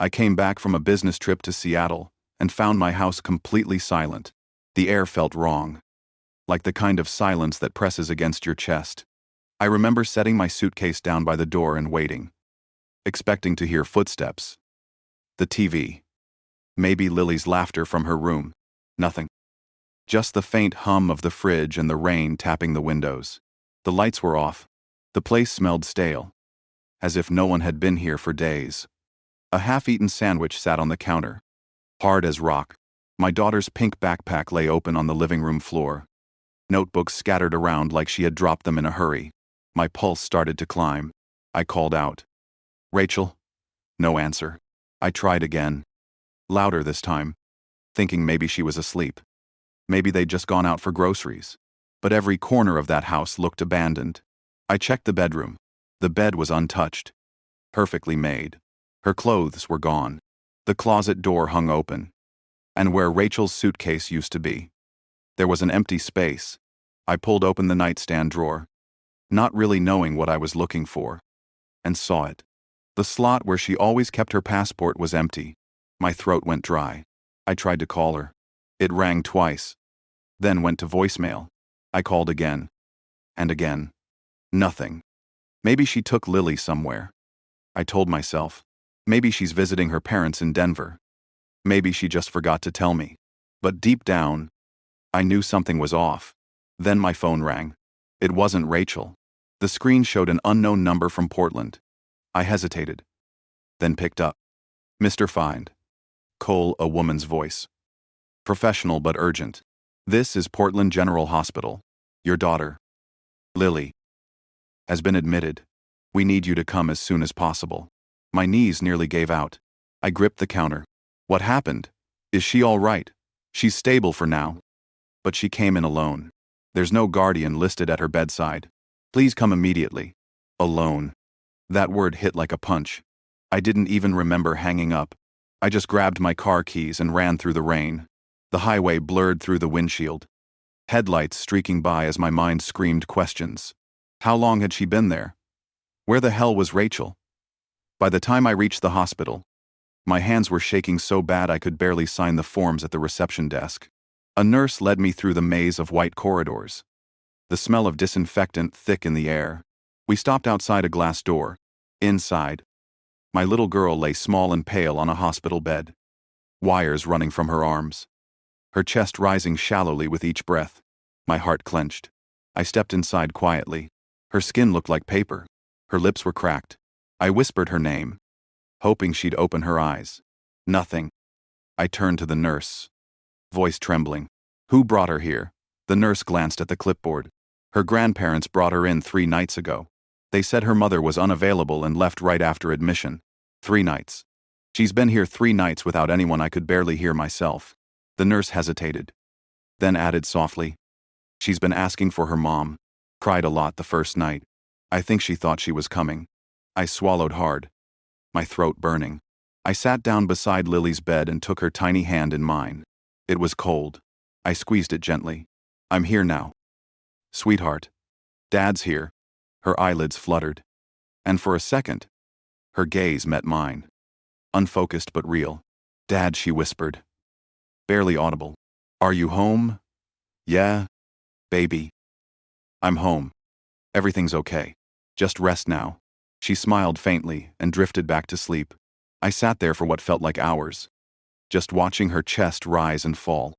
I came back from a business trip to Seattle and found my house completely silent. The air felt wrong, like the kind of silence that presses against your chest. I remember setting my suitcase down by the door and waiting, expecting to hear footsteps. The TV. Maybe Lily's laughter from her room. Nothing. Just the faint hum of the fridge and the rain tapping the windows. The lights were off. The place smelled stale, as if no one had been here for days. A half-eaten sandwich sat on the counter, hard as rock. My daughter's pink backpack lay open on the living room floor. Notebooks scattered around like she had dropped them in a hurry. My pulse started to climb. I called out, "Rachel?" No answer. I tried again, louder this time, thinking maybe she was asleep. Maybe they'd just gone out for groceries. But every corner of that house looked abandoned. I checked the bedroom. The bed was untouched, perfectly made. Her clothes were gone. The closet door hung open. And where Rachel's suitcase used to be, there was an empty space. I pulled open the nightstand drawer, not really knowing what I was looking for, and saw it. The slot where she always kept her passport was empty. My throat went dry. I tried to call her. It rang twice, then went to voicemail. I called again, and again. Nothing. Maybe she took Lily somewhere. I told myself, maybe she's visiting her parents in Denver. Maybe she just forgot to tell me. But deep down, I knew something was off. Then my phone rang. It wasn't Rachel. The screen showed an unknown number from Portland. I hesitated, then picked up. "Mr. Find." Cole, a woman's voice. Professional but urgent. "This is Portland General Hospital. Your daughter, Lily, has been admitted. We need you to come as soon as possible." My knees nearly gave out. I gripped the counter. "What happened? Is she all right?" "She's stable for now." But she came in alone. "There's no guardian listed at her bedside. Please come immediately." Alone. That word hit like a punch. I didn't even remember hanging up. I just grabbed my car keys and ran through the rain. The highway blurred through the windshield, headlights streaking by as my mind screamed questions. How long had she been there? Where the hell was Rachel? By the time I reached the hospital, my hands were shaking so bad I could barely sign the forms at the reception desk. A nurse led me through the maze of white corridors, the smell of disinfectant thick in the air. We stopped outside a glass door. Inside, my little girl lay small and pale on a hospital bed, wires running from her arms, her chest rising shallowly with each breath. My heart clenched. I stepped inside quietly. Her skin looked like paper. Her lips were cracked. I whispered her name, hoping she'd open her eyes. Nothing. I turned to the nurse, voice trembling. "Who brought her here?" The nurse glanced at the clipboard. "Her grandparents brought her in 3 nights ago. They said her mother was unavailable and left right after admission. 3 nights. She's been here 3 nights without anyone. I could barely hear myself." The nurse hesitated, then added softly, "She's been asking for her mom. Cried a lot the first night. I think she thought she was coming." I swallowed hard, my throat burning. I sat down beside Lily's bed and took her tiny hand in mine. It was cold. I squeezed it gently. "I'm here now. Sweetheart. Dad's here." Her eyelids fluttered. And for a second, her gaze met mine. Unfocused but real. "Dad," she whispered, barely audible. "Are you home?" "Yeah, baby. I'm home. Everything's okay. Just rest now." She smiled faintly and drifted back to sleep. I sat there for what felt like hours, just watching her chest rise and fall,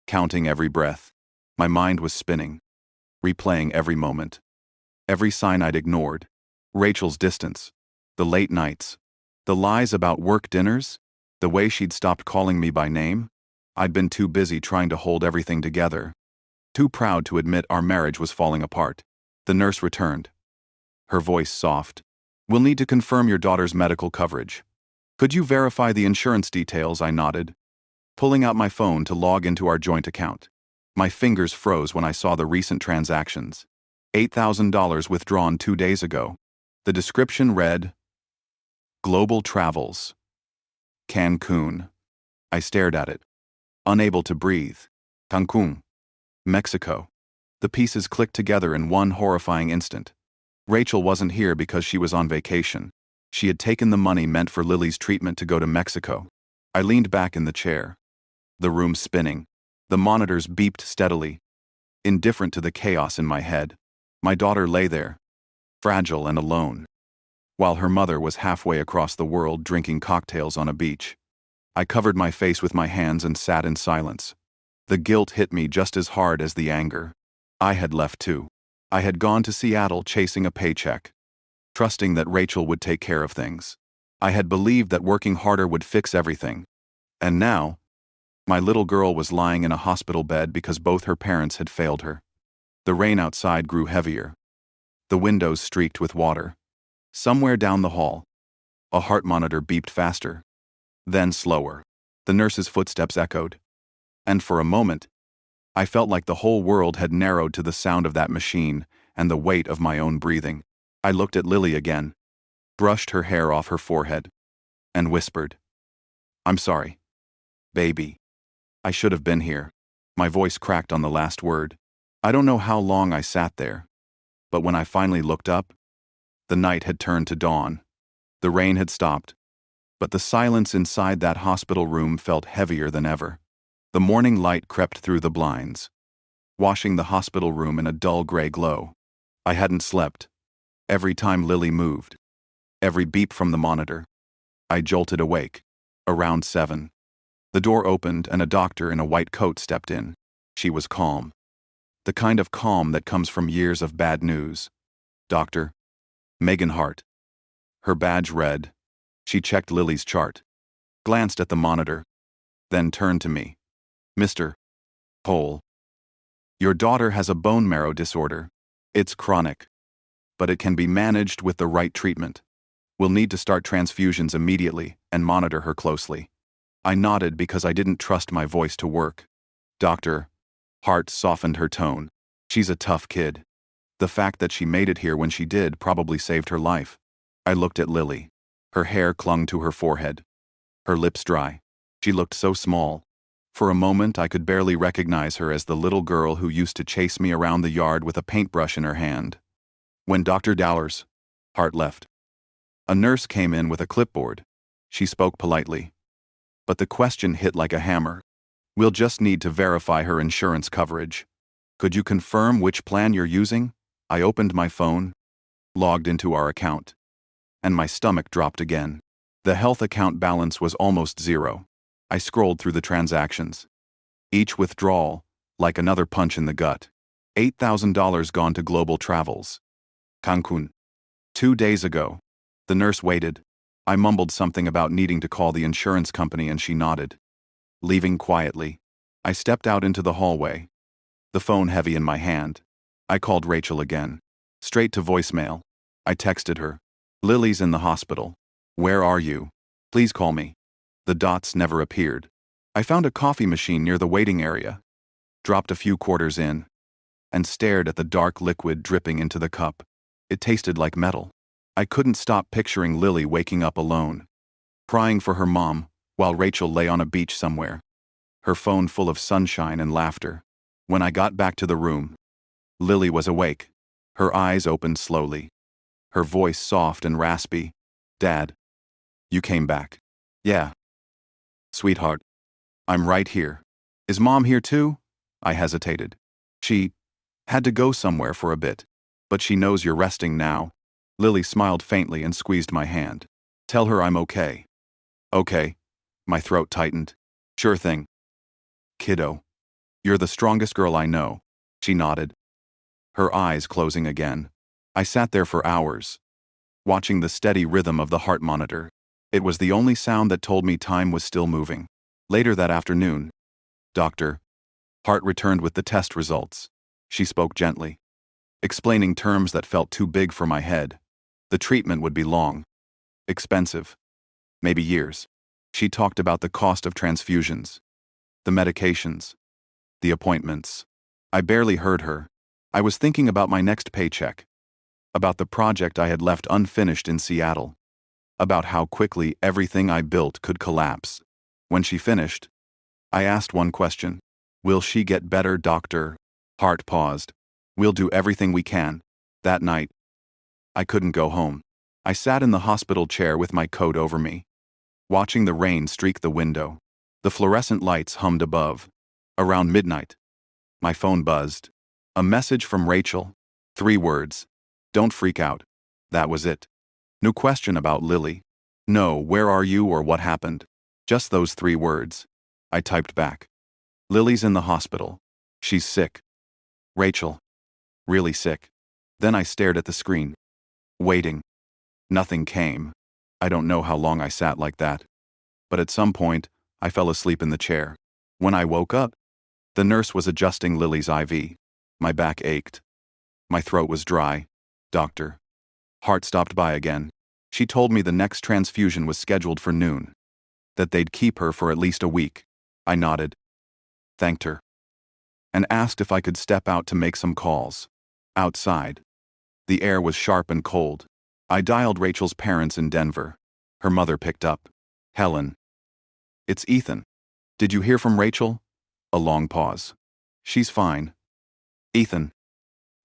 counting every breath. My mind was spinning, replaying every moment. Every sign I'd ignored. Rachel's distance, the late nights, the lies about work dinners, the way she'd stopped calling me by name. I'd been too busy trying to hold everything together, too proud to admit our marriage was falling apart. The nurse returned, her voice soft. "We'll need to confirm your daughter's medical coverage. Could you verify the insurance details?" I nodded, pulling out my phone to log into our joint account. My fingers froze when I saw the recent transactions. $8,000 withdrawn 2 days ago. The description read, "Global Travels. Cancun." I stared at it, unable to breathe. Cancun, Mexico. The pieces clicked together in one horrifying instant. Rachel wasn't here because she was on vacation. She had taken the money meant for Lily's treatment to go to Mexico. I leaned back in the chair. The room spinning. The monitors beeped steadily. Indifferent to the chaos in my head, my daughter lay there, fragile and alone, while her mother was halfway across the world drinking cocktails on a beach. I covered my face with my hands and sat in silence. The guilt hit me just as hard as the anger. I had left too. I had gone to Seattle chasing a paycheck, trusting that Rachel would take care of things. I had believed that working harder would fix everything. And now, my little girl was lying in a hospital bed because both her parents had failed her. The rain outside grew heavier. The windows streaked with water. Somewhere down the hall, a heart monitor beeped faster, then slower. The nurse's footsteps echoed. And for a moment, I felt like the whole world had narrowed to the sound of that machine and the weight of my own breathing. I looked at Lily again, brushed her hair off her forehead, and whispered, "I'm sorry, baby. I should have been here." My voice cracked on the last word. I don't know how long I sat there, but when I finally looked up, the night had turned to dawn. The rain had stopped, but the silence inside that hospital room felt heavier than ever. The morning light crept through the blinds, washing the hospital room in a dull gray glow. I hadn't slept. Every time Lily moved, every beep from the monitor, I jolted awake. Around 7. The door opened and a doctor in a white coat stepped in. She was calm. The kind of calm that comes from years of bad news. Dr. Megan Hart. Her badge read. She checked Lily's chart, glanced at the monitor, then turned to me. "Mr. Cole, your daughter has a bone marrow disorder. It's chronic, but it can be managed with the right treatment. We'll need to start transfusions immediately and monitor her closely." I nodded because I didn't trust my voice to work. "Dr. Hart," softened her tone. "She's a tough kid. The fact that she made it here when she did probably saved her life." I looked at Lily. Her hair clung to her forehead, her lips dry. She looked so small. For a moment I could barely recognize her as the little girl who used to chase me around the yard with a paintbrush in her hand. When Dr. Dowers Hart left, a nurse came in with a clipboard. She spoke politely, but the question hit like a hammer. "We'll just need to verify her insurance coverage. Could you confirm which plan you're using?" I opened my phone, logged into our account, and my stomach dropped again. The health account balance was almost zero. I scrolled through the transactions. Each withdrawal, like another punch in the gut. $8,000 gone to global travels. Cancun. 2 days ago. The nurse waited. I mumbled something about needing to call the insurance company and she nodded. Leaving quietly, I stepped out into the hallway, the phone heavy in my hand. I called Rachel again. Straight to voicemail. I texted her. "Lily's in the hospital. Where are you? Please call me." The dots never appeared. I found a coffee machine near the waiting area, dropped a few quarters in, and stared at the dark liquid dripping into the cup. It tasted like metal. I couldn't stop picturing Lily waking up alone, crying for her mom, while Rachel lay on a beach somewhere, her phone full of sunshine and laughter. When I got back to the room, Lily was awake, her eyes opened slowly, her voice soft and raspy. "Dad, you came back." "Yeah. Sweetheart, I'm right here." "Is Mom here too?" I hesitated. "She had to go somewhere for a bit, but she knows you're resting now." Lily smiled faintly and squeezed my hand. "Tell her I'm okay." "Okay." My throat tightened. "Sure thing. Kiddo, you're the strongest girl I know." She nodded, her eyes closing again. I sat there for hours, watching the steady rhythm of the heart monitor. It was the only sound that told me time was still moving. Later that afternoon, Dr. Hart returned with the test results. She spoke gently, explaining terms that felt too big for my head. The treatment would be long, expensive, maybe years. She talked about the cost of transfusions, the medications, the appointments. I barely heard her. I was thinking about my next paycheck, about the project I had left unfinished in Seattle, about how quickly everything I built could collapse. When she finished, I asked one question. "Will she get better, Dr. Hart?" Paused. "We'll do everything we can." That night, I couldn't go home. I sat in the hospital chair with my coat over me, watching the rain streak the window. The fluorescent lights hummed above. Around midnight, my phone buzzed. A message from Rachel. 3 words. Don't freak out. That was it. No question about Lily. No, where are you or what happened? Just those 3 words. I typed back. Lily's in the hospital. She's sick. Rachel. Really sick. Then I stared at the screen. Waiting. Nothing came. I don't know how long I sat like that. But at some point, I fell asleep in the chair. When I woke up, the nurse was adjusting Lily's IV. My back ached. My throat was dry. Doctor. Hart stopped by again. She told me the next transfusion was scheduled for noon. That they'd keep her for at least a week. I nodded. Thanked her. And asked if I could step out to make some calls. Outside. The air was sharp and cold. I dialed Rachel's parents in Denver. Her mother picked up. Helen. It's Ethan. Did you hear from Rachel? A long pause. She's fine. Ethan.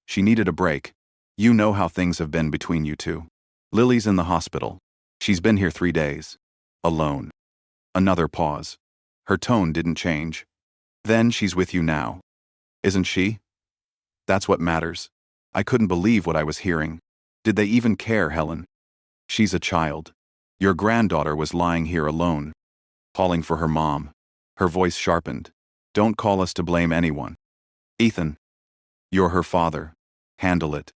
She needed a break. You know how things have been between you two. Lily's in the hospital. She's been here 3 days. Alone. Another pause. Her tone didn't change. Then she's with you now. Isn't she? That's what matters. I couldn't believe what I was hearing. Did they even care, Helen? She's a child. Your granddaughter was lying here alone, calling for her mom. Her voice sharpened. Don't call us to blame anyone. Ethan. You're her father. Handle it.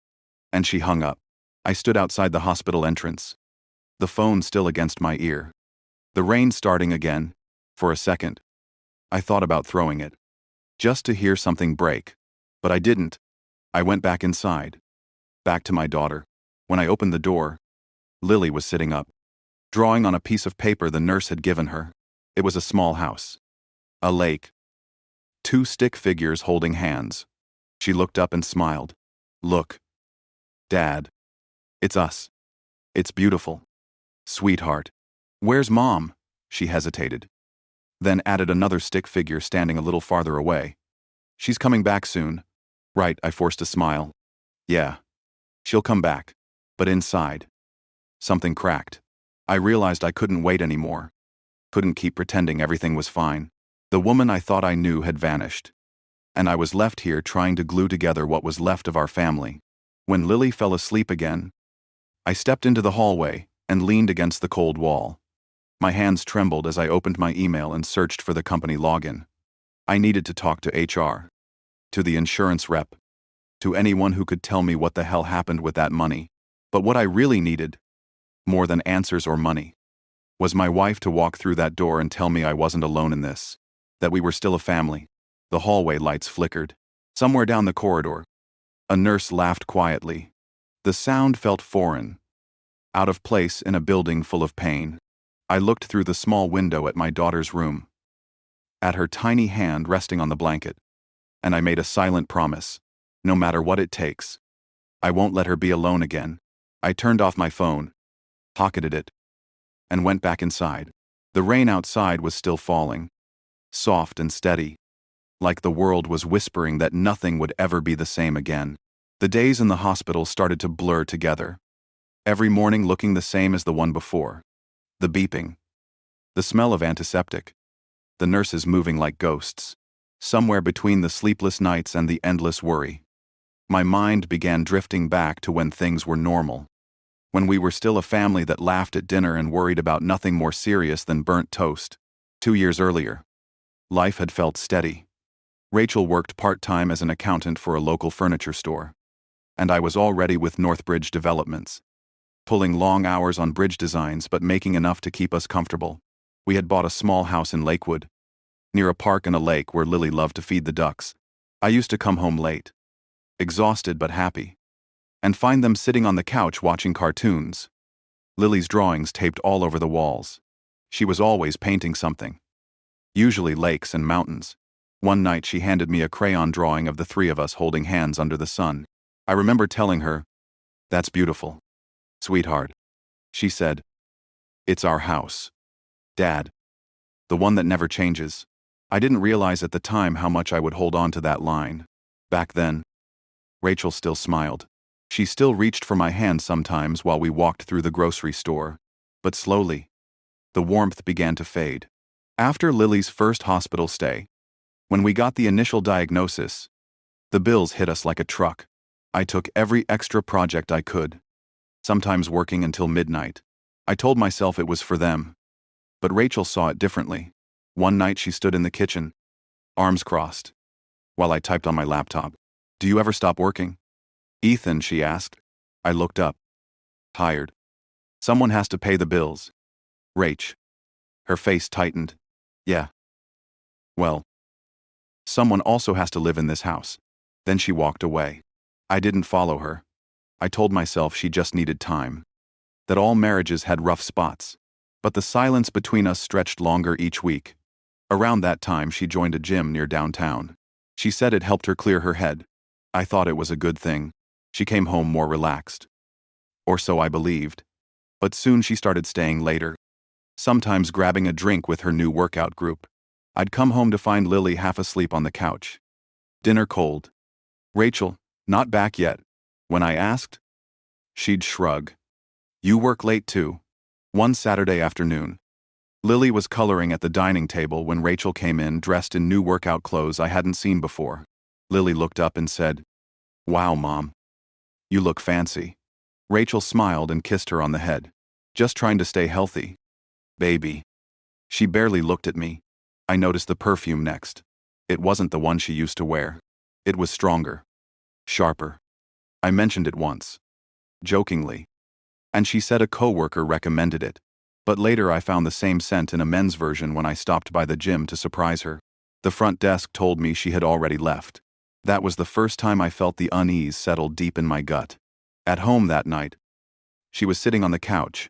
And she hung up. I stood outside the hospital entrance. The phone still against my ear. The rain starting again. For a second. I thought about throwing it. Just to hear something break. But I didn't. I went back inside. Back to my daughter. When I opened the door, Lily was sitting up, drawing on a piece of paper the nurse had given her. It was a small house. A lake. 2 stick figures holding hands. She looked up and smiled. Look. Dad. It's us. It's beautiful. Sweetheart. Where's Mom? She hesitated. Then added another stick figure standing a little farther away. She's coming back soon. Right, I forced a smile. Yeah. She'll come back. But inside. Something cracked. I realized I couldn't wait anymore. Couldn't keep pretending everything was fine. The woman I thought I knew had vanished. And I was left here trying to glue together what was left of our family. When Lily fell asleep again, I stepped into the hallway and leaned against the cold wall. My hands trembled as I opened my email and searched for the company login. I needed to talk to HR. To the insurance rep. To anyone who could tell me what the hell happened with that money. But what I really needed, more than answers or money, was my wife to walk through that door and tell me I wasn't alone in this. That we were still a family. The hallway lights flickered. Somewhere down the corridor, a nurse laughed quietly. The sound felt foreign. Out of place in a building full of pain. I looked through the small window at my daughter's room. At her tiny hand resting on the blanket. And I made a silent promise. No matter what it takes. I won't let her be alone again. I turned off my phone, pocketed it, and went back inside. The rain outside was still falling. Soft and steady. Like the world was whispering that nothing would ever be the same again. The days in the hospital started to blur together. Every morning looking the same as the one before. The beeping. The smell of antiseptic. The nurses moving like ghosts. Somewhere between the sleepless nights and the endless worry. My mind began drifting back to when things were normal. When we were still a family that laughed at dinner and worried about nothing more serious than burnt toast. 2 years earlier. Life had felt steady. Rachel worked part-time as an accountant for a local furniture store. And I was already with Northbridge Developments. Pulling long hours on bridge designs but making enough to keep us comfortable. We had bought a small house in Lakewood. Near a park and a lake where Lily loved to feed the ducks. I used to come home late. Exhausted but happy. And find them sitting on the couch watching cartoons. Lily's drawings taped all over the walls. She was always painting something. Usually lakes and mountains. One night she handed me a crayon drawing of the 3 of us holding hands under the sun. I remember telling her, "That's beautiful. Sweetheart." She said, "It's our house. Dad. The one that never changes." I didn't realize at the time how much I would hold on to that line. Back then, Rachel still smiled. She still reached for my hand sometimes while we walked through the grocery store. But slowly, the warmth began to fade. After Lily's first hospital stay, when we got the initial diagnosis, the bills hit us like a truck. I took every extra project I could, sometimes working until midnight. I told myself it was for them. But Rachel saw it differently. One night she stood in the kitchen, arms crossed, while I typed on my laptop. "Do you ever stop working?" "Ethan," she asked. I looked up. Tired. "Someone has to pay the bills." "Rach." Her face tightened. "Yeah. Well, someone also has to live in this house." Then she walked away. I didn't follow her. I told myself she just needed time, that all marriages had rough spots. But the silence between us stretched longer each week. Around that time, she joined a gym near downtown. She said it helped her clear her head. I thought it was a good thing. She came home more relaxed. Or so I believed. But soon she started staying later, sometimes grabbing a drink with her new workout group. I'd come home to find Lily half asleep on the couch. Dinner cold. "Rachel, not back yet?" When I asked, she'd shrug. "You work late too." One Saturday afternoon, Lily was coloring at the dining table when Rachel came in dressed in new workout clothes I hadn't seen before. Lily looked up and said, "Wow, Mom. You look fancy." Rachel smiled and kissed her on the head. "Just trying to stay healthy, baby." She barely looked at me. I noticed the perfume next. It wasn't the one she used to wear. It was stronger, sharper. I mentioned it once, jokingly, and she said a coworker recommended it. But later I found the same scent in a men's version when I stopped by the gym to surprise her. The front desk told me she had already left. That was the first time I felt the unease settle deep in my gut. At home that night, she was sitting on the couch,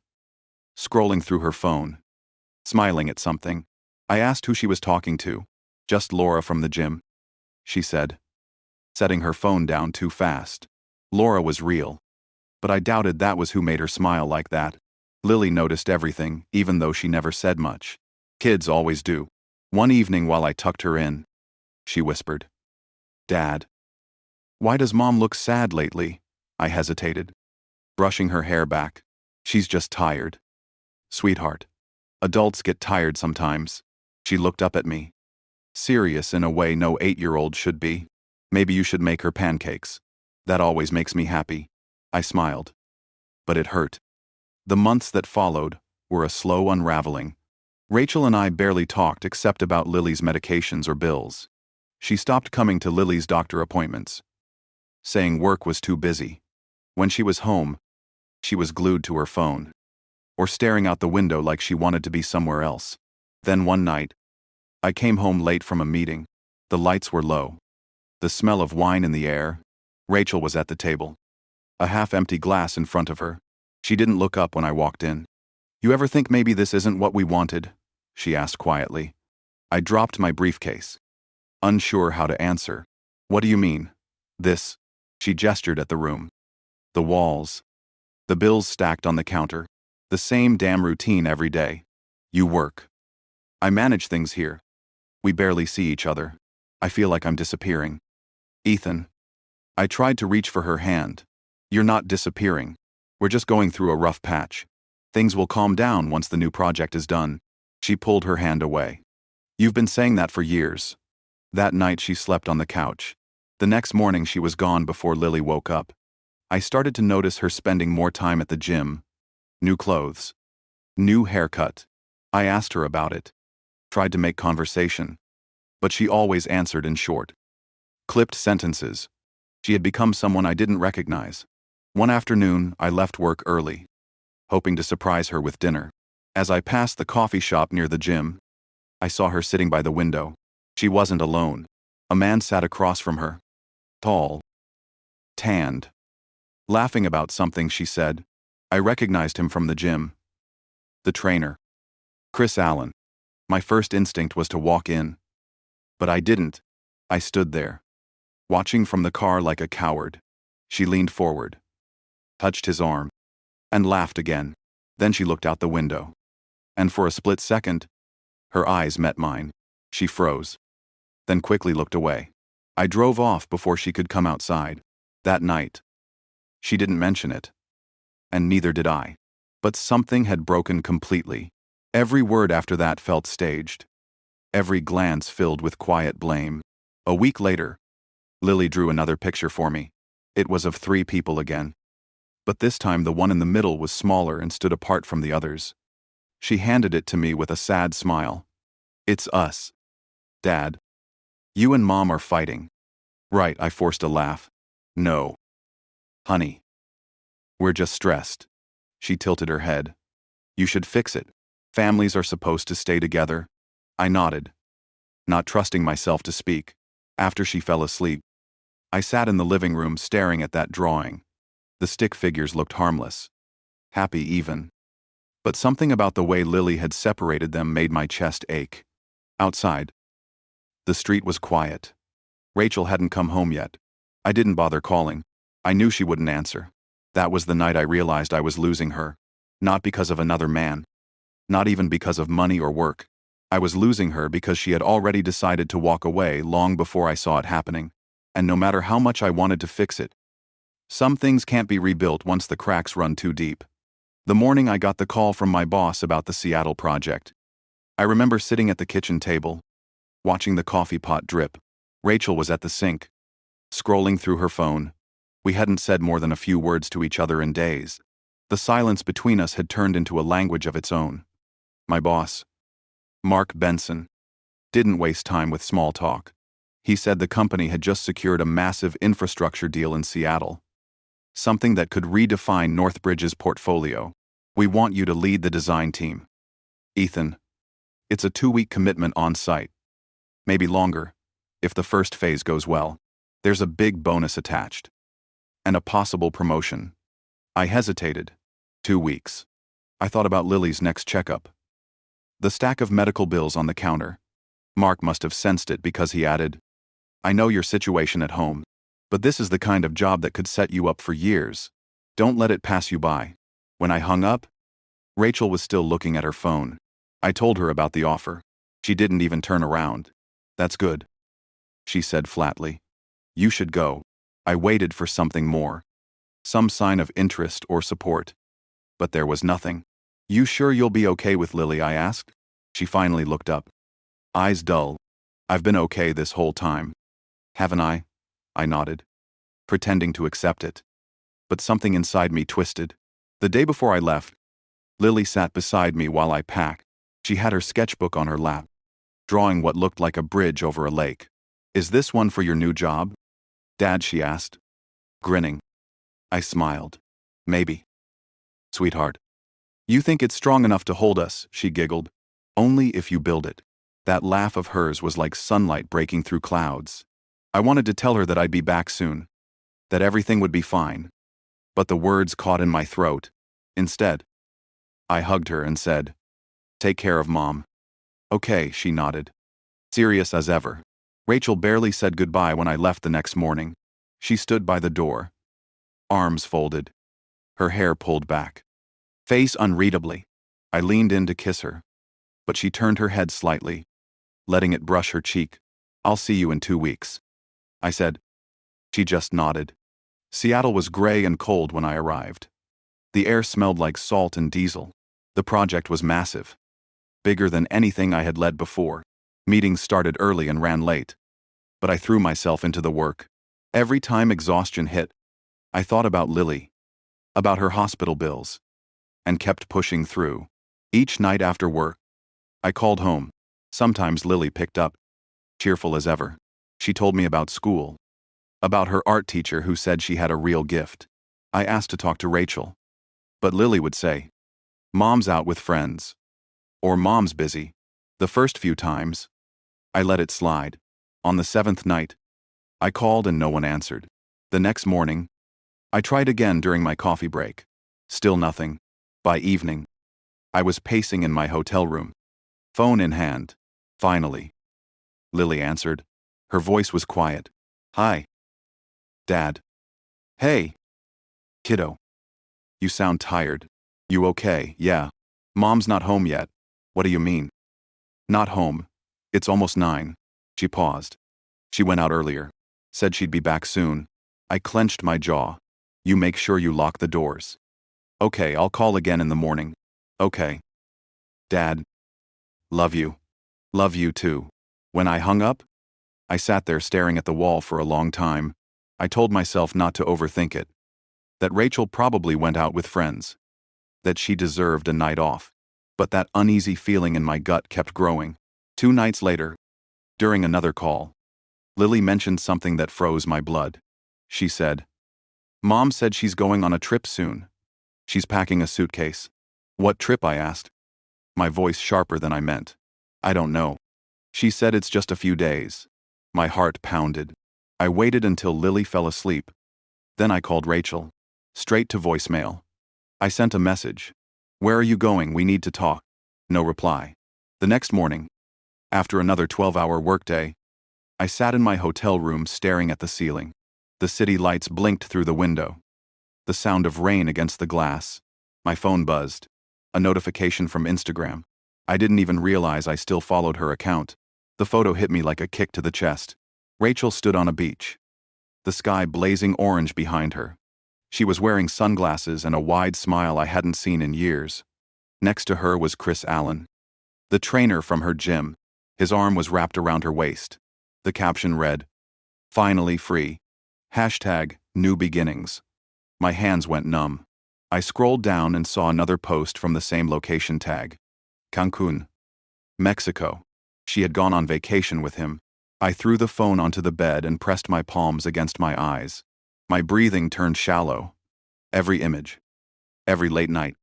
scrolling through her phone, smiling at something. I asked who she was talking to. "Just Laura from the gym," she said, setting her phone down too fast. Laura was real, but I doubted that was who made her smile like that. Lily noticed everything, even though she never said much. Kids always do. One evening while I tucked her in, she whispered, "Dad, why does Mom look sad lately?" I hesitated, brushing her hair back. "She's just tired." "Sweetheart, adults get tired sometimes." She looked up at me, serious in a way no 8-year-old should be. "Maybe you should make her pancakes. That always makes me happy." I smiled, but it hurt. The months that followed were a slow unraveling. Rachel and I barely talked except about Lily's medications or bills. She stopped coming to Lily's doctor appointments, saying work was too busy. When she was home, she was glued to her phone, or staring out the window like she wanted to be somewhere else. Then one night, I came home late from a meeting. The lights were low, the smell of wine in the air. Rachel was at the table, a half-empty glass in front of her. She didn't look up when I walked in. "You ever think maybe this isn't what we wanted?" she asked quietly. I dropped my briefcase, unsure how to answer. "What do you mean? This?" She gestured at the room. The walls, the bills stacked on the counter, the same damn routine every day. "You work. I manage things here. We barely see each other. I feel like I'm disappearing." "Ethan." I tried to reach for her hand. "You're not disappearing. We're just going through a rough patch. Things will calm down once the new project is done." She pulled her hand away. "You've been saying that for years." That night she slept on the couch. The next morning she was gone before Lily woke up. I started to notice her spending more time at the gym. New clothes. New haircut. I asked her about it. Tried to make conversation. But she always answered in short, clipped sentences. She had become someone I didn't recognize. One afternoon, I left work early, hoping to surprise her with dinner. As I passed the coffee shop near the gym, I saw her sitting by the window. She wasn't alone. A man sat across from her. Tall. Tanned. Laughing about something, she said. I recognized him from the gym. The trainer. Chris Allen. My first instinct was to walk in. But I didn't. I stood there, watching from the car like a coward. She leaned forward, touched his arm, and laughed again. Then she looked out the window. And for a split second, her eyes met mine. She froze, then quickly looked away. I drove off before she could come outside. That night, She didn't mention it. And neither did I. But something had broken completely. Every word after that felt staged. Every glance filled with quiet blame. A week later, Lily drew another picture for me. It was of 3 people again. But this time the one in the middle was smaller and stood apart from the others. She handed it to me with a sad smile. "It's us. Dad. You and Mom are fighting." "Right," I forced a laugh. "No. Honey. We're just stressed." She tilted her head. "You should fix it. Families are supposed to stay together." I nodded, not trusting myself to speak. After she fell asleep, I sat in the living room staring at that drawing. The stick figures looked harmless. Happy even. But something about the way Lily had separated them made my chest ache. Outside, the street was quiet. Rachel hadn't come home yet. I didn't bother calling. I knew she wouldn't answer. That was the night I realized I was losing her. Not because of another man. Not even because of money or work. I was losing her because she had already decided to walk away long before I saw it happening. And no matter how much I wanted to fix it, some things can't be rebuilt once the cracks run too deep. The morning I got the call from my boss about the Seattle project. I remember sitting at the kitchen table, watching the coffee pot drip. Rachel was at the sink, scrolling through her phone. We hadn't said more than a few words to each other in days. The silence between us had turned into a language of its own. My boss, Mark Benson, didn't waste time with small talk. He said the company had just secured a massive infrastructure deal in Seattle. Something that could redefine Northbridge's portfolio. "We want you to lead the design team. Ethan, it's a 2-week commitment on site. Maybe longer, if the first phase goes well. There's a big bonus attached. And a possible promotion." I hesitated. 2 weeks. I thought about Lily's next checkup. The stack of medical bills on the counter. Mark must have sensed it because he added, "I know your situation at home, but this is the kind of job that could set you up for years. Don't let it pass you by." When I hung up, Rachel was still looking at her phone. I told her about the offer. She didn't even turn around. "That's good," she said flatly. "You should go." I waited for something more. Some sign of interest or support. But there was nothing. "You sure you'll be okay with Lily?" I asked. She finally looked up. Eyes dull. "I've been okay this whole time." "Haven't I?" I nodded, pretending to accept it. But something inside me twisted. The day before I left, Lily sat beside me while I packed. She had her sketchbook on her lap, drawing what looked like a bridge over a lake. "Is this one for your new job, Dad?" she asked, grinning. I smiled. "Maybe. Sweetheart. You think it's strong enough to hold us," she giggled. "Only if you build it." That laugh of hers was like sunlight breaking through clouds. I wanted to tell her that I'd be back soon, that everything would be fine. But the words caught in my throat. Instead, I hugged her and said, "Take care of Mom." "Okay," she nodded. Serious as ever. Rachel barely said goodbye when I left the next morning. She stood by the door, arms folded, her hair pulled back, face unreadably. I leaned in to kiss her, but she turned her head slightly, letting it brush her cheek. "I'll see you in 2 weeks," I said. She just nodded. Seattle was gray and cold when I arrived. The air smelled like salt and diesel. The project was massive, bigger than anything I had led before. Meetings started early and ran late, but I threw myself into the work. Every time exhaustion hit, I thought about Lily, about her hospital bills, and kept pushing through. Each night after work, I called home. Sometimes Lily picked up, cheerful as ever. She told me about school, about her art teacher who said she had a real gift. I asked to talk to Rachel, but Lily would say, "Mom's out with friends," or "Mom's busy." The first few times, I let it slide. On the 7th night, I called and no one answered. The next morning, I tried again during my coffee break. Still nothing. By evening, I was pacing in my hotel room, phone in hand. Finally, Lily answered. Her voice was quiet. "Hi, Dad." "Hey, kiddo. You sound tired. You okay?" "Yeah. Mom's not home yet." "What do you mean?" "Not home. It's almost 9. She paused. "She went out earlier. Said she'd be back soon." I clenched my jaw. You make sure you lock the doors. Okay, I'll call again in the morning. Okay. Dad. Love you. Love you too. When I hung up, I sat there staring at the wall for a long time. I told myself not to overthink it. That Rachel probably went out with friends. That she deserved a night off. But that uneasy feeling in my gut kept growing. 2 nights later, during another call, Lily mentioned something that froze my blood. She said, "Mom said she's going on a trip soon. She's packing a suitcase." "What trip?" I asked, my voice sharper than I meant. "I don't know. She said it's just a few days." My heart pounded. I waited until Lily fell asleep. Then I called Rachel. Straight to voicemail. I sent a message. "Where are you going? We need to talk." No reply. The next morning, after another 12-hour workday, I sat in my hotel room staring at the ceiling. The city lights blinked through the window. The sound of rain against the glass. My phone buzzed. A notification from Instagram. I didn't even realize I still followed her account. The photo hit me like a kick to the chest. Rachel stood on a beach. The sky blazing orange behind her. She was wearing sunglasses and a wide smile I hadn't seen in years. Next to her was Chris Allen, the trainer from her gym. His arm was wrapped around her waist. The caption read, "Finally free. #new beginnings." My hands went numb. I scrolled down and saw another post from the same location tag. Cancun, Mexico. She had gone on vacation with him. I threw the phone onto the bed and pressed my palms against my eyes. My breathing turned shallow. Every image, every late night,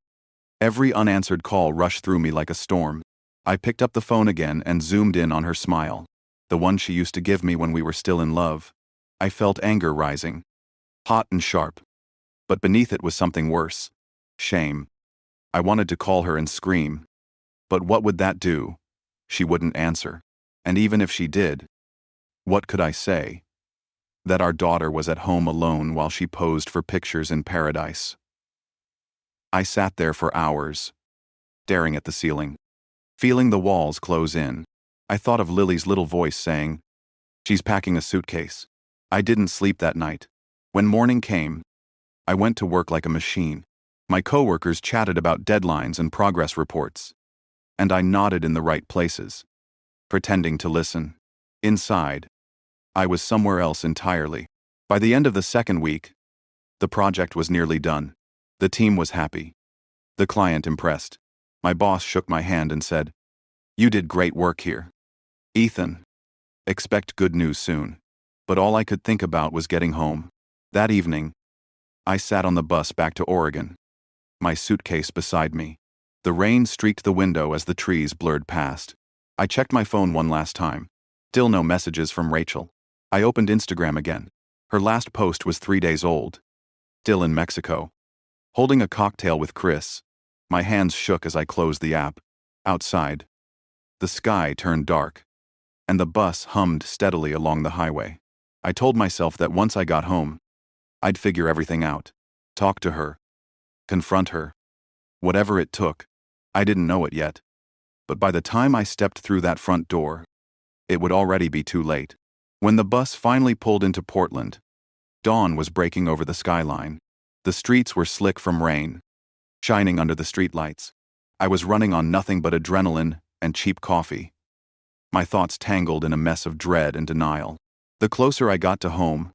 every unanswered call rushed through me like a storm. I picked up the phone again and zoomed in on her smile, the one she used to give me when we were still in love. I felt anger rising, hot and sharp. But beneath it was something worse. Shame. I wanted to call her and scream. But what would that do? She wouldn't answer. And even if she did, what could I say? That our daughter was at home alone while she posed for pictures in paradise. I sat there for hours, staring at the ceiling, feeling the walls close in. I thought of Lily's little voice saying, "She's packing a suitcase." I didn't sleep that night. When morning came, I went to work like a machine. My coworkers chatted about deadlines and progress reports. And I nodded in the right places, pretending to listen. Inside, I was somewhere else entirely. By the end of the second week, the project was nearly done. The team was happy. The client impressed. My boss shook my hand and said, "You did great work here, Ethan. Expect good news soon." But all I could think about was getting home. That evening, I sat on the bus back to Oregon, my suitcase beside me. The rain streaked the window as the trees blurred past. I checked my phone one last time. Still no messages from Rachel. I opened Instagram again. Her last post was 3 days old. Still in Mexico. Holding a cocktail with Chris. My hands shook as I closed the app. Outside, the sky turned dark, and the bus hummed steadily along the highway. I told myself that once I got home, I'd figure everything out. Talk to her. Confront her. Whatever it took. I didn't know it yet. But by the time I stepped through that front door, it would already be too late. When the bus finally pulled into Portland, dawn was breaking over the skyline. The streets were slick from rain, shining under the streetlights. I was running on nothing but adrenaline and cheap coffee. My thoughts tangled in a mess of dread and denial. The closer I got to home,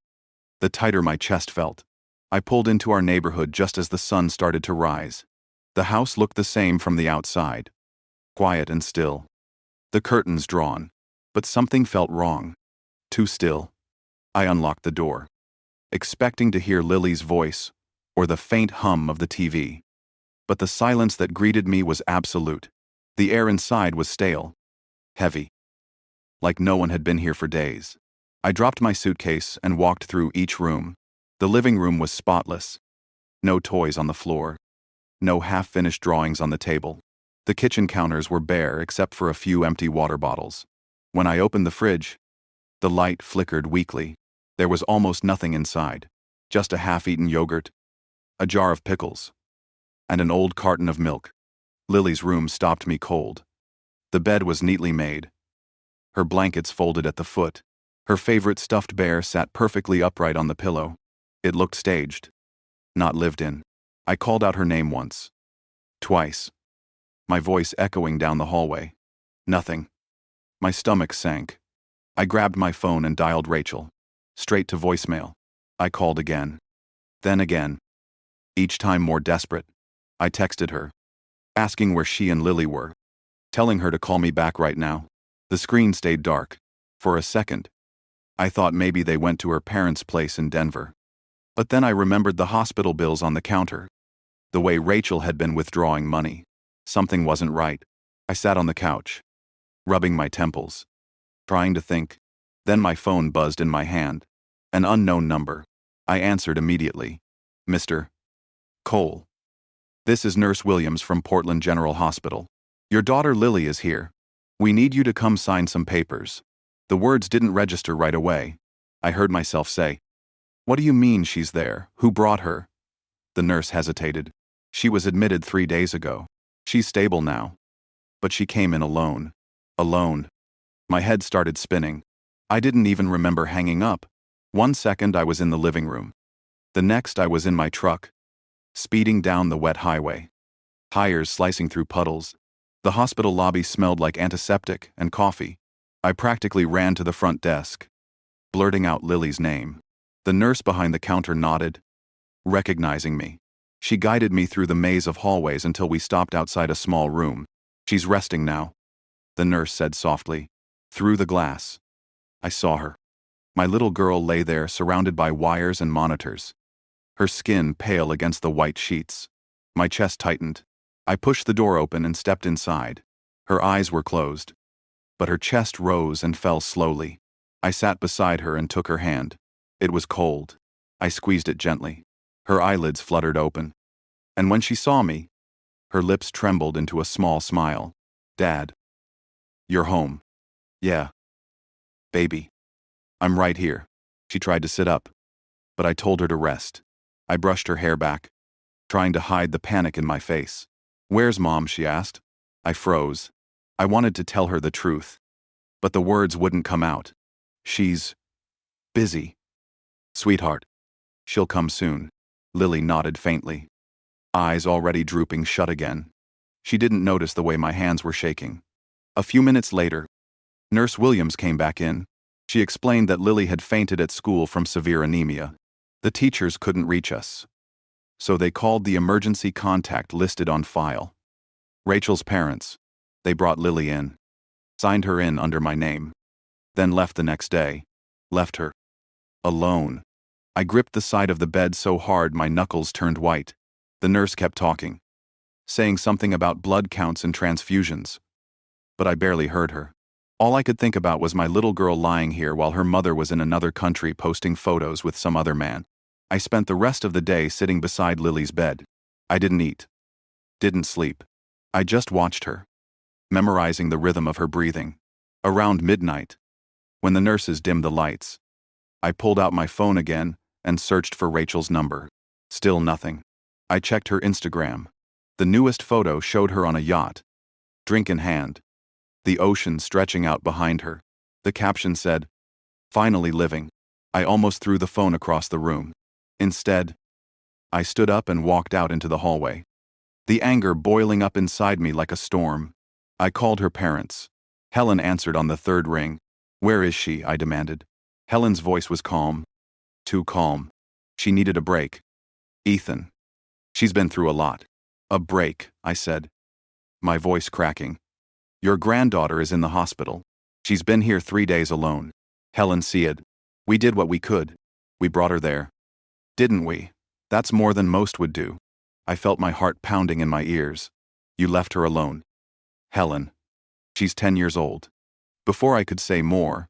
the tighter my chest felt. I pulled into our neighborhood just as the sun started to rise. The house looked the same from the outside. Quiet and still. The curtains drawn. But something felt wrong. Too still. I unlocked the door, expecting to hear Lily's voice or the faint hum of the TV. But the silence that greeted me was absolute. The air inside was stale, heavy, like no one had been here for days. I dropped my suitcase and walked through each room. The living room was spotless. No toys on the floor. No half-finished drawings on the table. The kitchen counters were bare except for a few empty water bottles. When I opened the fridge, the light flickered weakly. There was almost nothing inside. Just a half-eaten yogurt, a jar of pickles, and an old carton of milk. Lily's room stopped me cold. The bed was neatly made, her blankets folded at the foot. Her favorite stuffed bear sat perfectly upright on the pillow. It looked staged. not lived in. I called out her name once. Twice. My voice echoing down the hallway. Nothing. My stomach sank. I grabbed my phone and dialed Rachel. Straight to voicemail. I called again. Then again. Each time more desperate. I texted her, asking where she and Lily were, telling her to call me back right now. The screen stayed dark. For a second, I thought maybe they went to her parents' place in Denver. But then I remembered the hospital bills on the counter. The way Rachel had been withdrawing money. Something wasn't right. I sat on the couch, rubbing my temples, trying to think. Then my phone buzzed in my hand. An unknown number. I answered immediately. Mr. Cole. This is Nurse Williams from Portland General Hospital. Your daughter Lily is here. We need you to come sign some papers. The words didn't register right away. I heard myself say, "What do you mean she's there? Who brought her?" The nurse hesitated. She was admitted 3 days ago. She's stable now. But she came in alone. Alone. My head started spinning. I didn't even remember hanging up. 1 second I was in the living room. The next I was in my truck, speeding down the wet highway. Tires slicing through puddles. The hospital lobby smelled like antiseptic and coffee. I practically ran to the front desk, blurting out Lily's name. The nurse behind the counter nodded, recognizing me. She guided me through the maze of hallways until we stopped outside a small room. She's resting now, the nurse said softly. Through the glass, I saw her. My little girl lay there surrounded by wires and monitors, her skin pale against the white sheets. My chest tightened. I pushed the door open and stepped inside. Her eyes were closed, but her chest rose and fell slowly. I sat beside her and took her hand. It was cold. I squeezed it gently. Her eyelids fluttered open. And when she saw me, her lips trembled into a small smile. Dad. You're home. Yeah. Baby. I'm right here. She tried to sit up, but I told her to rest. I brushed her hair back, trying to hide the panic in my face. Where's Mom? She asked. I froze. I wanted to tell her the truth, but the words wouldn't come out. She's busy. Sweetheart. She'll come soon. Lily nodded faintly, eyes already drooping shut again. She didn't notice the way my hands were shaking. A few minutes later, Nurse Williams came back in. She explained that Lily had fainted at school from severe anemia. The teachers couldn't reach us, so they called the emergency contact listed on file. Rachel's parents. They brought Lily in, signed her in under my name, then left the next day. Left her alone. I gripped the side of the bed so hard my knuckles turned white. The nurse kept talking, saying something about blood counts and transfusions, but I barely heard her. All I could think about was my little girl lying here while her mother was in another country posting photos with some other man. I spent the rest of the day sitting beside Lily's bed. I didn't eat, didn't sleep. I just watched her, memorizing the rhythm of her breathing. Around midnight, when the nurses dimmed the lights, I pulled out my phone again and searched for Rachel's number. Still nothing. I checked her Instagram. The newest photo showed her on a yacht, drink in hand, the ocean stretching out behind her. The caption said, "Finally living." I almost threw the phone across the room. Instead, I stood up and walked out into the hallway, the anger boiling up inside me like a storm. I called her parents. Helen answered on the third ring. "Where is she?" I demanded. Helen's voice was calm. Too calm. She needed a break. "Ethan. She's been through a lot." "A break," I said, my voice cracking. "Your granddaughter is in the hospital. She's been here 3 days alone." Helen said, "We did what we could. We brought her there." "Didn't we? That's more than most would do." I felt my heart pounding in my ears. "You left her alone." "Helen. She's 10 years old." Before I could say more,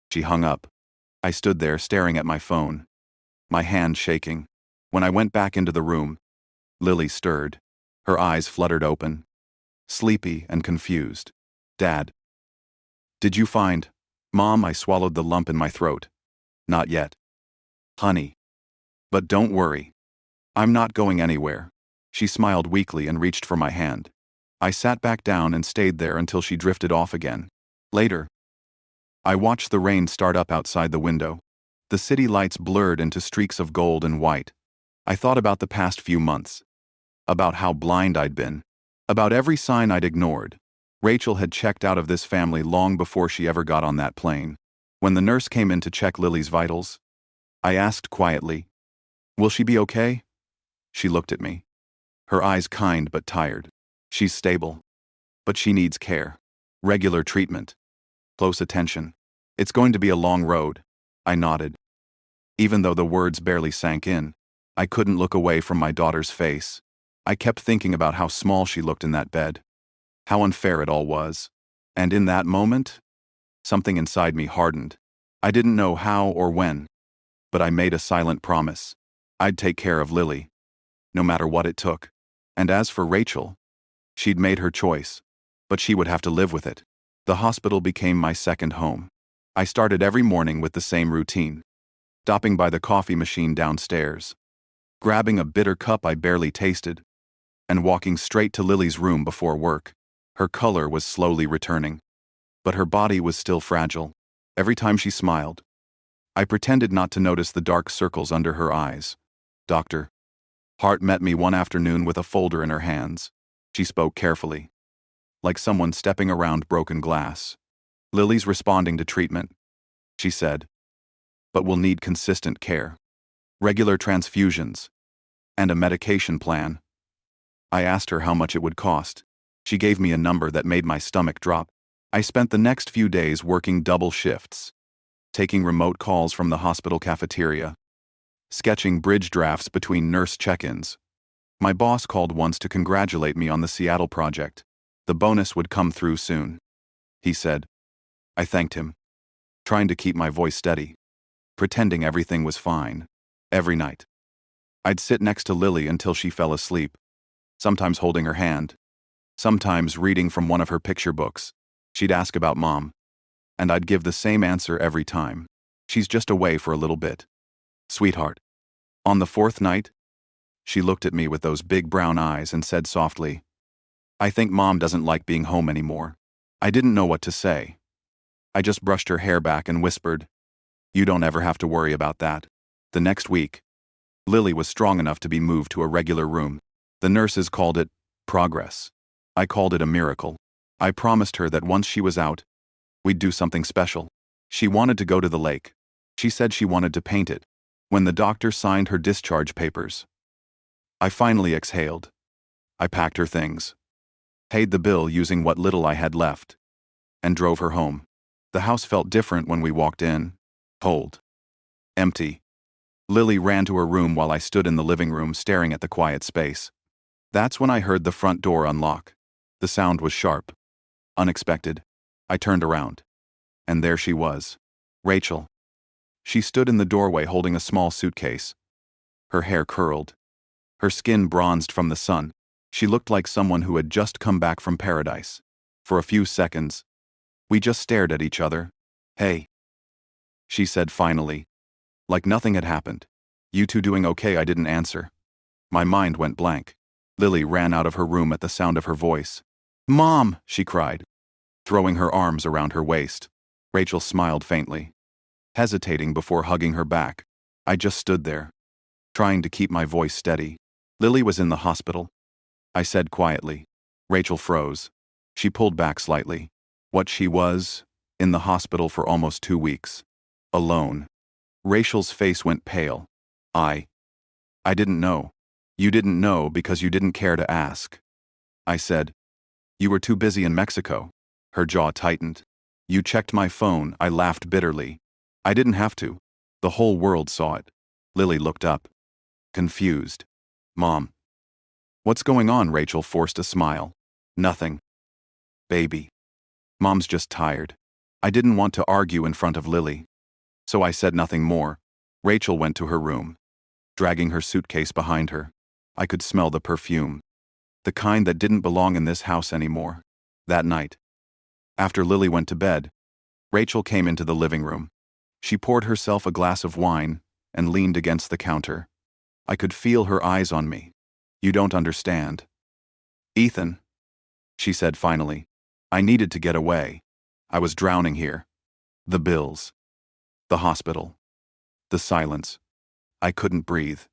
she hung up. I stood there staring at my phone, my hand shaking. When I went back into the room, Lily stirred. Her eyes fluttered open, sleepy and confused. "Dad. Did you find Mom?" I swallowed the lump in my throat. "Not yet. Honey. But don't worry. I'm not going anywhere." She smiled weakly and reached for my hand. I sat back down and stayed there until she drifted off again. Later, I watched the rain start up outside the window. The city lights blurred into streaks of gold and white. I thought about the past few months, about how blind I'd been, about every sign I'd ignored. Rachel had checked out of this family long before she ever got on that plane. When the nurse came in to check Lily's vitals, I asked quietly, "Will she be okay?" She looked at me, her eyes kind but tired. "She's stable, but she needs care. Regular treatment. Close attention. It's going to be a long road." I nodded. Even though the words barely sank in, I couldn't look away from my daughter's face. I kept thinking about how small she looked in that bed, how unfair it all was. And in that moment, something inside me hardened. I didn't know how or when, but I made a silent promise. I'd take care of Lily, no matter what it took. And as for Rachel, she'd made her choice, but she would have to live with it. The hospital became my second home. I started every morning with the same routine, stopping by the coffee machine downstairs, grabbing a bitter cup I barely tasted, and walking straight to Lily's room before work. Her color was slowly returning, but her body was still fragile. Every time she smiled, I pretended not to notice the dark circles under her eyes. "Doctor." Hart met me one afternoon with a folder in her hands. She spoke carefully, like someone stepping around broken glass. "Lily's responding to treatment," she said, "but will need consistent care, regular transfusions, and a medication plan." I asked her how much it would cost. She gave me a number that made my stomach drop. I spent the next few days working double shifts, taking remote calls from the hospital cafeteria, sketching bridge drafts between nurse check-ins. My boss called once to congratulate me on the Seattle project. The bonus would come through soon, he said. I thanked him, trying to keep my voice steady, pretending everything was fine. Every night, I'd sit next to Lily until she fell asleep, sometimes holding her hand, sometimes reading from one of her picture books. She'd ask about Mom, and I'd give the same answer every time. "She's just away for a little bit, sweetheart." On the fourth night, she looked at me with those big brown eyes and said softly, "I think Mom doesn't like being home anymore." I didn't know what to say. I just brushed her hair back and whispered, "You don't ever have to worry about that." The next week, Lily was strong enough to be moved to a regular room. The nurses called it progress. I called it a miracle. I promised her that once she was out, we'd do something special. She wanted to go to the lake. She said she wanted to paint it. When the doctor signed her discharge papers, I finally exhaled. I packed her things, paid the bill using what little I had left, and drove her home. The house felt different when we walked in. Cold. Empty. Lily ran to her room while I stood in the living room staring at the quiet space. That's when I heard the front door unlock. The sound was sharp, unexpected. I turned around, and there she was, Rachel. She stood in the doorway holding a small suitcase. Her hair curled, her skin bronzed from the sun. She looked like someone who had just come back from paradise. For a few seconds, we just stared at each other. "Hey," she said finally, like nothing had happened. "You two doing okay?" I didn't answer. My mind went blank. Lily ran out of her room at the sound of her voice. "Mom!" she cried, throwing her arms around her waist. Rachel smiled faintly, hesitating before hugging her back. I just stood there, trying to keep my voice steady. "Lily was in the hospital," I said quietly. Rachel froze. She pulled back slightly. What she was, in the hospital for almost 2 weeks. Alone. Rachel's face went pale. I didn't know." "You didn't know because you didn't care to ask," I said. "You were too busy in Mexico." Her jaw tightened. "You checked my phone." I laughed bitterly. "I didn't have to. The whole world saw it." Lily looked up, confused. "Mom." "What's going on?" Rachel forced a smile. "Nothing. Baby. Mom's just tired." I didn't want to argue in front of Lily, so I said nothing more. Rachel went to her room, dragging her suitcase behind her. I could smell the perfume, the kind that didn't belong in this house anymore. That night, after Lily went to bed, Rachel came into the living room. She poured herself a glass of wine and leaned against the counter. I could feel her eyes on me. "You don't understand, Ethan," she said finally. "I needed to get away. I was drowning here. The bills, the hospital, the silence. I couldn't breathe.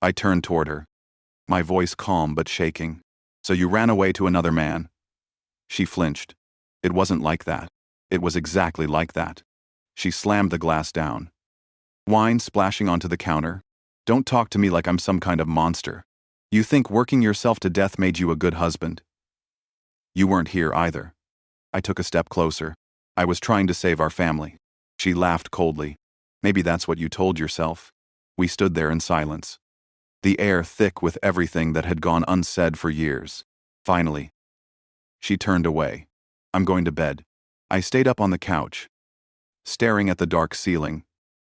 I turned toward her, my voice calm but shaking. "So you ran away to another man?" She flinched. It wasn't like that. It was exactly like that. She slammed the glass down. Wine splashing onto the counter. "Don't talk to me like I'm some kind of monster. You think working yourself to death made you a good husband? You weren't here either." I took a step closer. "I was trying to save our family." She laughed coldly. "Maybe that's what you told yourself." We stood there in silence, the air thick with everything that had gone unsaid for years. Finally, she turned away. "I'm going to bed." I stayed up on the couch, staring at the dark ceiling.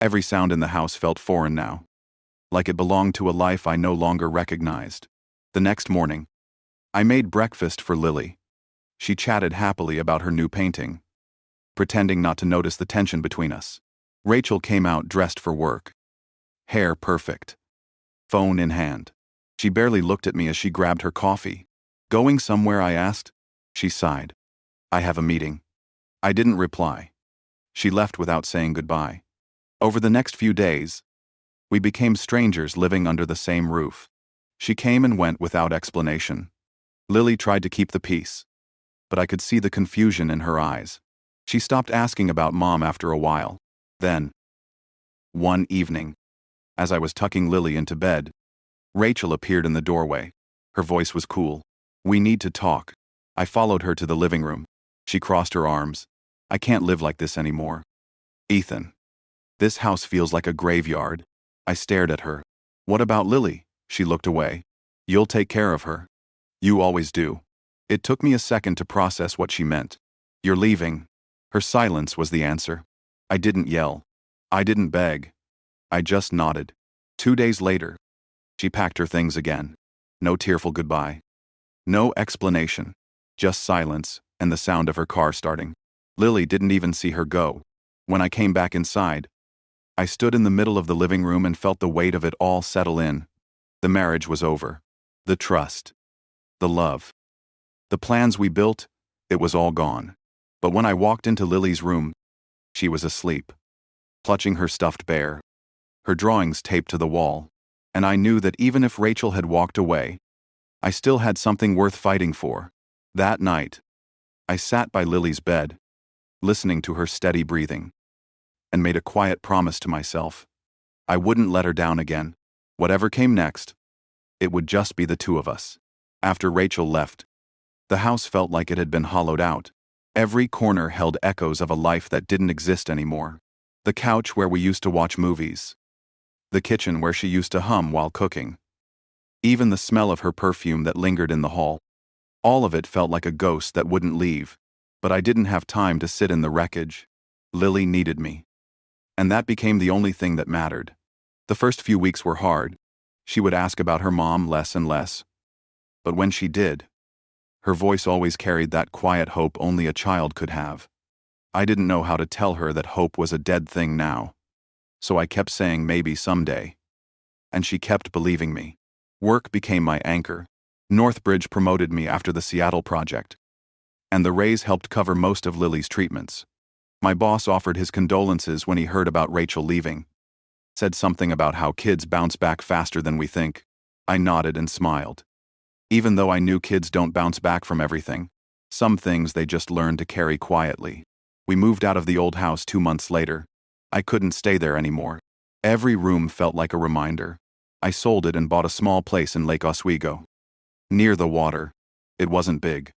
Every sound in the house felt foreign now, like it belonged to a life I no longer recognized. The next morning, I made breakfast for Lily. She chatted happily about her new painting, pretending not to notice the tension between us. Rachel came out dressed for work, hair perfect, phone in hand. She barely looked at me as she grabbed her coffee. "Going somewhere?" I asked. She sighed. "I have a meeting." I didn't reply. She left without saying goodbye. Over the next few days, we became strangers living under the same roof. She came and went without explanation. Lily tried to keep the peace, but I could see the confusion in her eyes. She stopped asking about Mom after a while. Then, one evening, as I was tucking Lily into bed, Rachel appeared in the doorway. Her voice was cool. "We need to talk." I followed her to the living room. She crossed her arms. "I can't live like this anymore. Ethan, this house feels like a graveyard." I stared at her. "What about Lily?" She looked away. "You'll take care of her. You always do." It took me a second to process what she meant. "You're leaving." Her silence was the answer. I didn't yell. I didn't beg. I just nodded. 2 days later, she packed her things again. No tearful goodbye. No explanation. Just silence and the sound of her car starting. Lily didn't even see her go. When I came back inside, I stood in the middle of the living room and felt the weight of it all settle in. The marriage was over. The trust. The love. The plans we built, it was all gone. But when I walked into Lily's room, she was asleep, clutching her stuffed bear, her drawings taped to the wall. And I knew that even if Rachel had walked away, I still had something worth fighting for. That night, I sat by Lily's bed, listening to her steady breathing, and made a quiet promise to myself. I wouldn't let her down again. Whatever came next, it would just be the two of us. After Rachel left, the house felt like it had been hollowed out. Every corner held echoes of a life that didn't exist anymore. The couch where we used to watch movies. The kitchen where she used to hum while cooking. Even the smell of her perfume that lingered in the hall. All of it felt like a ghost that wouldn't leave. But I didn't have time to sit in the wreckage. Lily needed me. And that became the only thing that mattered. The first few weeks were hard. She would ask about her mom less and less. But when she did, her voice always carried that quiet hope only a child could have. I didn't know how to tell her that hope was a dead thing now. So I kept saying maybe someday. And she kept believing me. Work became my anchor. Northbridge promoted me after the Seattle project. And the raise helped cover most of Lily's treatments. My boss offered his condolences when he heard about Rachel leaving. Said something about how kids bounce back faster than we think. I nodded and smiled. Even though I knew kids don't bounce back from everything, some things they just learn to carry quietly. We moved out of the old house 2 months later. I couldn't stay there anymore. Every room felt like a reminder. I sold it and bought a small place in Lake Oswego, near the water. It wasn't big,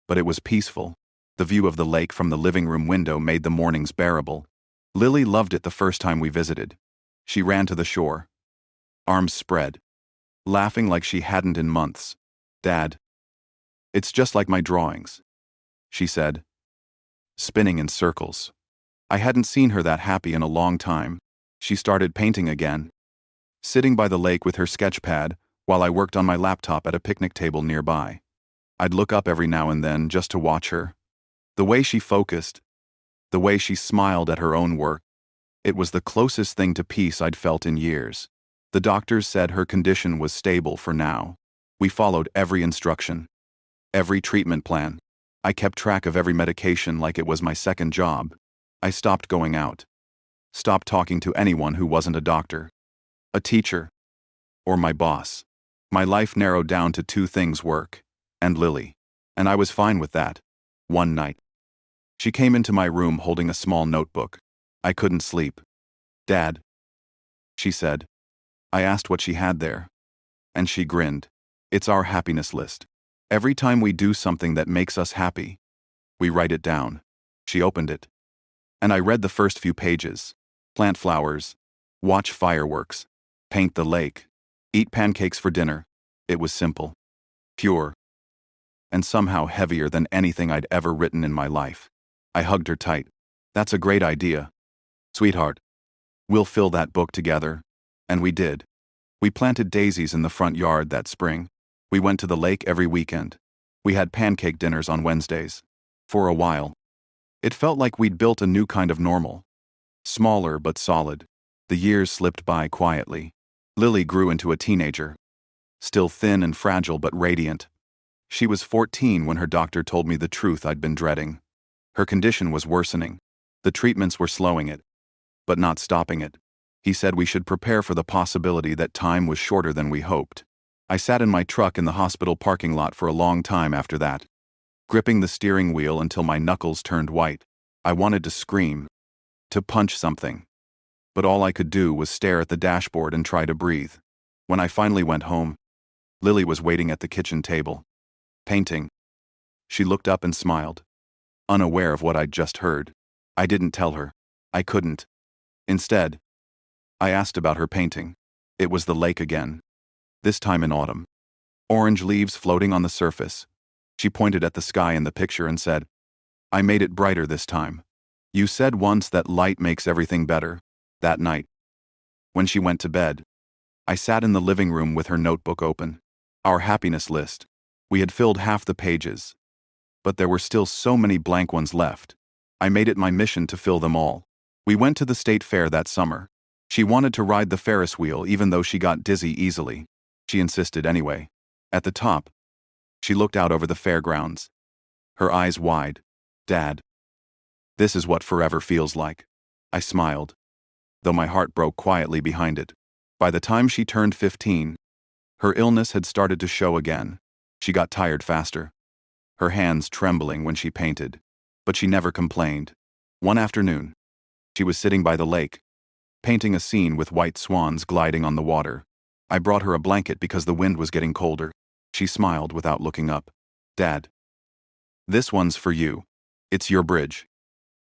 but it was peaceful. The view of the lake from the living room window made the mornings bearable. Lily loved it the first time we visited. She ran to the shore, arms spread, laughing like she hadn't in months. "Dad, it's just like my drawings," she said, spinning in circles. I hadn't seen her that happy in a long time. She started painting again, sitting by the lake with her sketch pad while I worked on my laptop at a picnic table nearby. I'd look up every now and then just to watch her. The way she focused, the way she smiled at her own work, it was the closest thing to peace I'd felt in years. The doctors said her condition was stable for now. We followed every instruction, every treatment plan. I kept track of every medication like it was my second job. I stopped going out, stopped talking to anyone who wasn't a doctor, a teacher, or my boss. My life narrowed down to two things: work and Lily. And I was fine with that. One night, she came into my room holding a small notebook. I couldn't sleep. "Dad," she said. I asked what she had there, and she grinned. "It's our happiness list. Every time we do something that makes us happy, we write it down." She opened it, and I read the first few pages. Plant flowers, watch fireworks, paint the lake, eat pancakes for dinner. It was simple, pure, and somehow heavier than anything I'd ever written in my life. I hugged her tight. "That's a great idea, sweetheart. We'll fill that book together." And we did. We planted daisies in the front yard that spring. We went to the lake every weekend. We had pancake dinners on Wednesdays. For a while, it felt like we'd built a new kind of normal. Smaller but solid. The years slipped by quietly. Lily grew into a teenager. Still thin and fragile but radiant. She was 14 when her doctor told me the truth I'd been dreading. Her condition was worsening. The treatments were slowing it, but not stopping it. He said we should prepare for the possibility that time was shorter than we hoped. I sat in my truck in the hospital parking lot for a long time after that, gripping the steering wheel until my knuckles turned white. I wanted to scream, to punch something, but all I could do was stare at the dashboard and try to breathe. When I finally went home, Lily was waiting at the kitchen table, painting. She looked up and smiled, unaware of what I'd just heard. I didn't tell her. I couldn't. Instead, I asked about her painting. It was the lake again, this time in autumn. Orange leaves floating on the surface. She pointed at the sky in the picture and said, "I made it brighter this time. You said once that light makes everything better." That night, when she went to bed, I sat in the living room with her notebook open. Our happiness list. We had filled half the pages, but there were still so many blank ones left. I made it my mission to fill them all. We went to the state fair that summer. She wanted to ride the Ferris wheel even though she got dizzy easily. She insisted anyway. At the top, she looked out over the fairgrounds, her eyes wide. "Dad, this is what forever feels like." I smiled, though my heart broke quietly behind it. By the time she turned 15, her illness had started to show again. She got tired faster, her hands trembling when she painted, but she never complained. One afternoon, she was sitting by the lake, painting a scene with white swans gliding on the water. I brought her a blanket because the wind was getting colder. She smiled without looking up. "Dad, this one's for you. It's your bridge."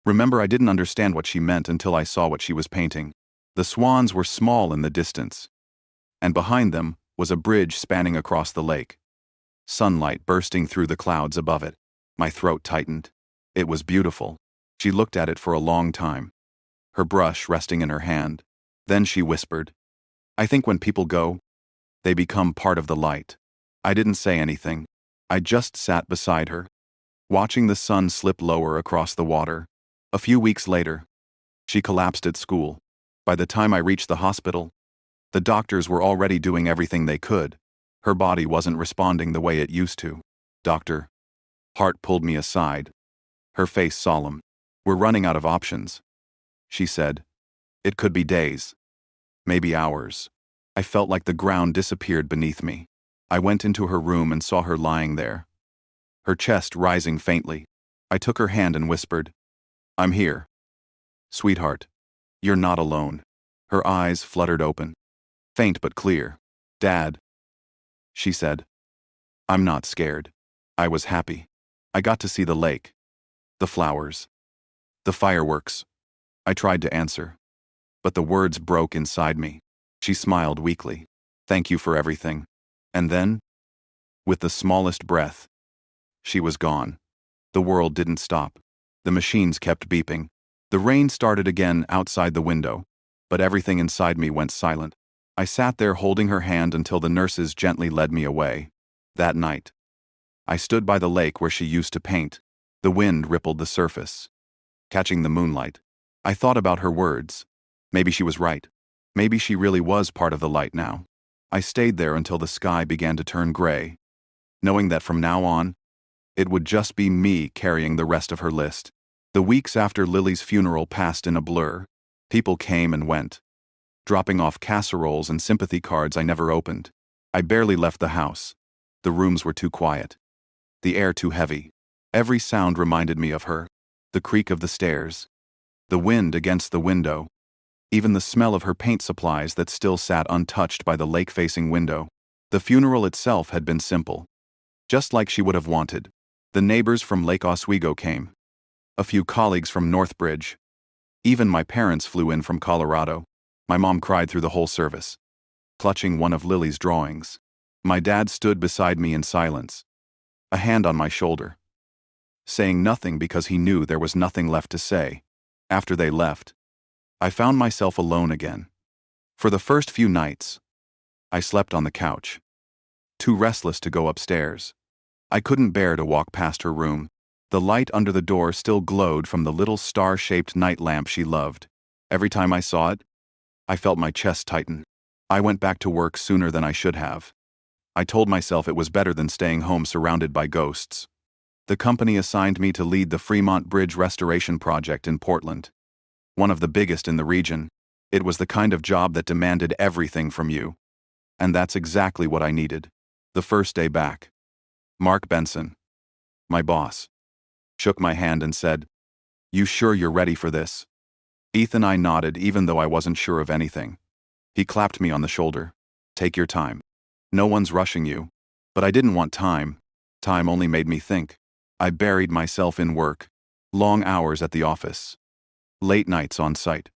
Remember, I didn't understand what she meant until I saw what she was painting. The swans were small in the distance, and behind them was a bridge spanning across the lake. Sunlight bursting through the clouds above it. My throat tightened. It was beautiful. She looked at it for a long time, her brush resting in her hand. Then she whispered, "I think when people go, they become part of the light." I didn't say anything. I just sat beside her, watching the sun slip lower across the water. A few weeks later, she collapsed at school. By the time I reached the hospital, the doctors were already doing everything they could. Her body wasn't responding the way it used to. "Doctor." Hart pulled me aside, her face solemn. "We're running out of options," she said. "It could be days, maybe hours." I felt like the ground disappeared beneath me. I went into her room and saw her lying there, her chest rising faintly. I took her hand and whispered, "I'm here. Sweetheart, you're not alone." Her eyes fluttered open, faint but clear. "Dad," she said, "I'm not scared." I was happy. I got to see the lake, the flowers, the fireworks. I tried to answer, but the words broke inside me. She smiled weakly. "Thank you for everything." And then, with the smallest breath, she was gone. The world didn't stop. The machines kept beeping. The rain started again outside the window, but everything inside me went silent. I sat there holding her hand until the nurses gently led me away. That night, I stood by the lake where she used to paint. The wind rippled the surface, catching the moonlight. I thought about her words. Maybe she was right. Maybe she really was part of the light now. I stayed there until the sky began to turn gray, knowing that from now on, it would just be me carrying the rest of her list. The weeks after Lily's funeral passed in a blur. People came and went. dropping off casseroles and sympathy cards I never opened. I barely left the house. The rooms were too quiet. The air too heavy. Every sound reminded me of her. The creak of the stairs. The wind against the window. Even the smell of her paint supplies that still sat untouched by the lake-facing window. The funeral itself had been simple. Just like she would have wanted. The neighbors from Lake Oswego came. A few colleagues from Northbridge. Even my parents flew in from Colorado. My mom cried through the whole service, clutching one of Lily's drawings. My dad stood beside me in silence, a hand on my shoulder, saying nothing because he knew there was nothing left to say. After they left, I found myself alone again. For the first few nights, I slept on the couch, too restless to go upstairs. I couldn't bear to walk past her room. The light under the door still glowed from the little star-shaped night lamp she loved. Every time I saw it, I felt my chest tighten. I went back to work sooner than I should have. I told myself it was better than staying home surrounded by ghosts. The company assigned me to lead the Fremont Bridge restoration project in Portland. One of the biggest in the region. It was the kind of job that demanded everything from you. And that's exactly what I needed. The first day back, Mark Benson, my boss, shook my hand and said, "You sure you're ready for this?" Ethan, I nodded even though I wasn't sure of anything. He clapped me on the shoulder. "Take your time. No one's rushing you." But I didn't want time. Time only made me think. I buried myself in work. Long hours at the office. Late nights on site.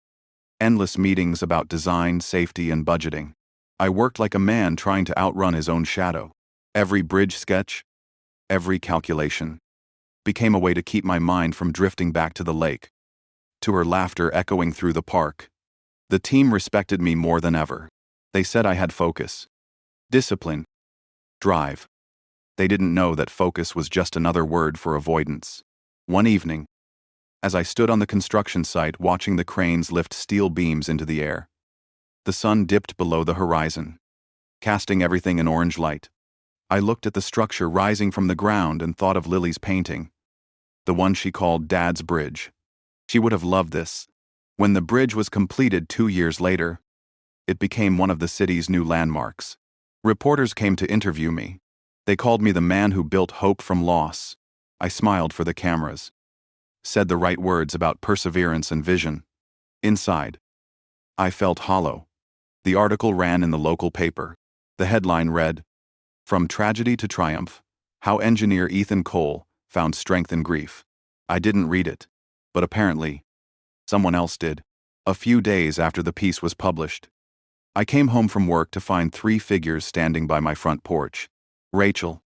Endless meetings about design, safety, and budgeting. I worked like a man trying to outrun his own shadow. Every bridge sketch, every calculation, became a way to keep my mind from drifting back to the lake, to her laughter echoing through the park. The team respected me more than ever. They said I had focus, discipline, drive. They didn't know that focus was just another word for avoidance. One evening, as I stood on the construction site watching the cranes lift steel beams into the air, the sun dipped below the horizon, casting everything in orange light. I looked at the structure rising from the ground and thought of Lily's painting, the one she called Dad's Bridge. She would have loved this. When the bridge was completed 2 years later, it became one of the city's new landmarks. Reporters came to interview me. They called me the man who built hope from loss. I smiled for the cameras, said the right words about perseverance and vision. Inside, I felt hollow. The article ran in the local paper. The headline read, "From Tragedy to Triumph, How Engineer Ethan Cole Found Strength in Grief." I didn't read it, but apparently, someone else did. A few days after the piece was published, I came home from work to find 3 figures standing by my front porch. Rachel,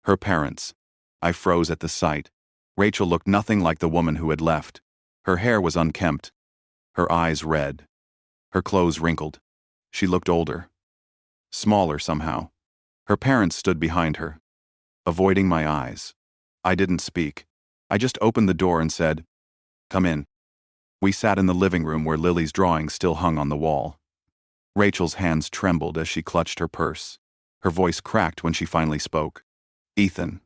her parents. I froze at the sight. Rachel looked nothing like the woman who had left. Her hair was unkempt, her eyes red, her clothes wrinkled. She looked older, smaller somehow. Her parents stood behind her, avoiding my eyes. I didn't speak. I just opened the door and said, "Come in." We sat in the living room where Lily's drawing still hung on the wall. Rachel's hands trembled as she clutched her purse. Her voice cracked when she finally spoke. "Ethan,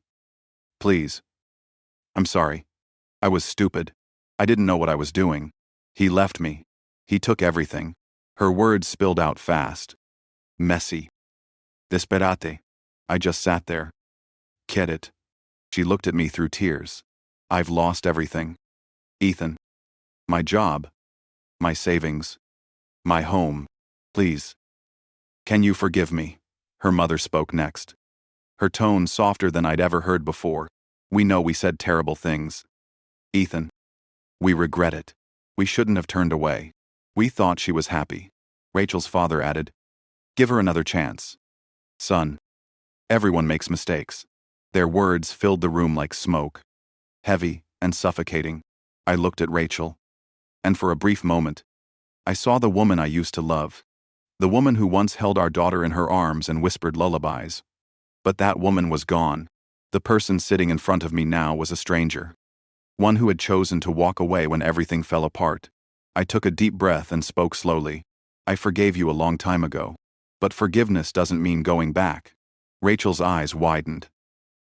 please. I'm sorry. I was stupid. I didn't know what I was doing. He left me. He took everything." Her words spilled out fast. Messy. Desperate. I just sat there. "Get it." She looked at me through tears. "I've lost everything. Ethan. My job. My savings. My home. Please. Can you forgive me?" Her mother spoke next. Her tone softer than I'd ever heard before. "We know we said terrible things. Ethan. We regret it. We shouldn't have turned away. We thought she was happy." Rachel's father added, "Give her another chance. Son. Everyone makes mistakes." Their words filled the room like smoke, heavy and suffocating. I looked at Rachel, and for a brief moment, I saw the woman I used to love, the woman who once held our daughter in her arms and whispered lullabies. But that woman was gone. The person sitting in front of me now was a stranger, one who had chosen to walk away when everything fell apart. I took a deep breath and spoke slowly. "I forgave you a long time ago, but forgiveness doesn't mean going back." Rachel's eyes widened,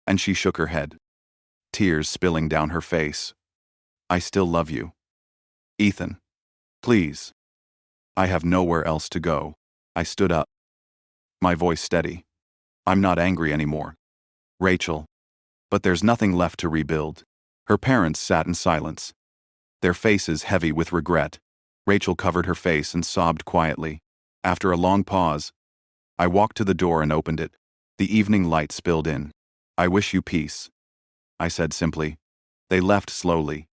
and she shook her head, tears spilling down her face. "I still love you. Ethan. Please." I have nowhere else to go. I stood up, my voice steady. I'm not angry anymore, Rachel. But there's nothing left to rebuild. Her parents sat in silence, their faces heavy with regret. Rachel covered her face and sobbed quietly. After a long pause, I walked to the door and opened it. The evening light spilled in. I wish you peace, I said simply. They left slowly,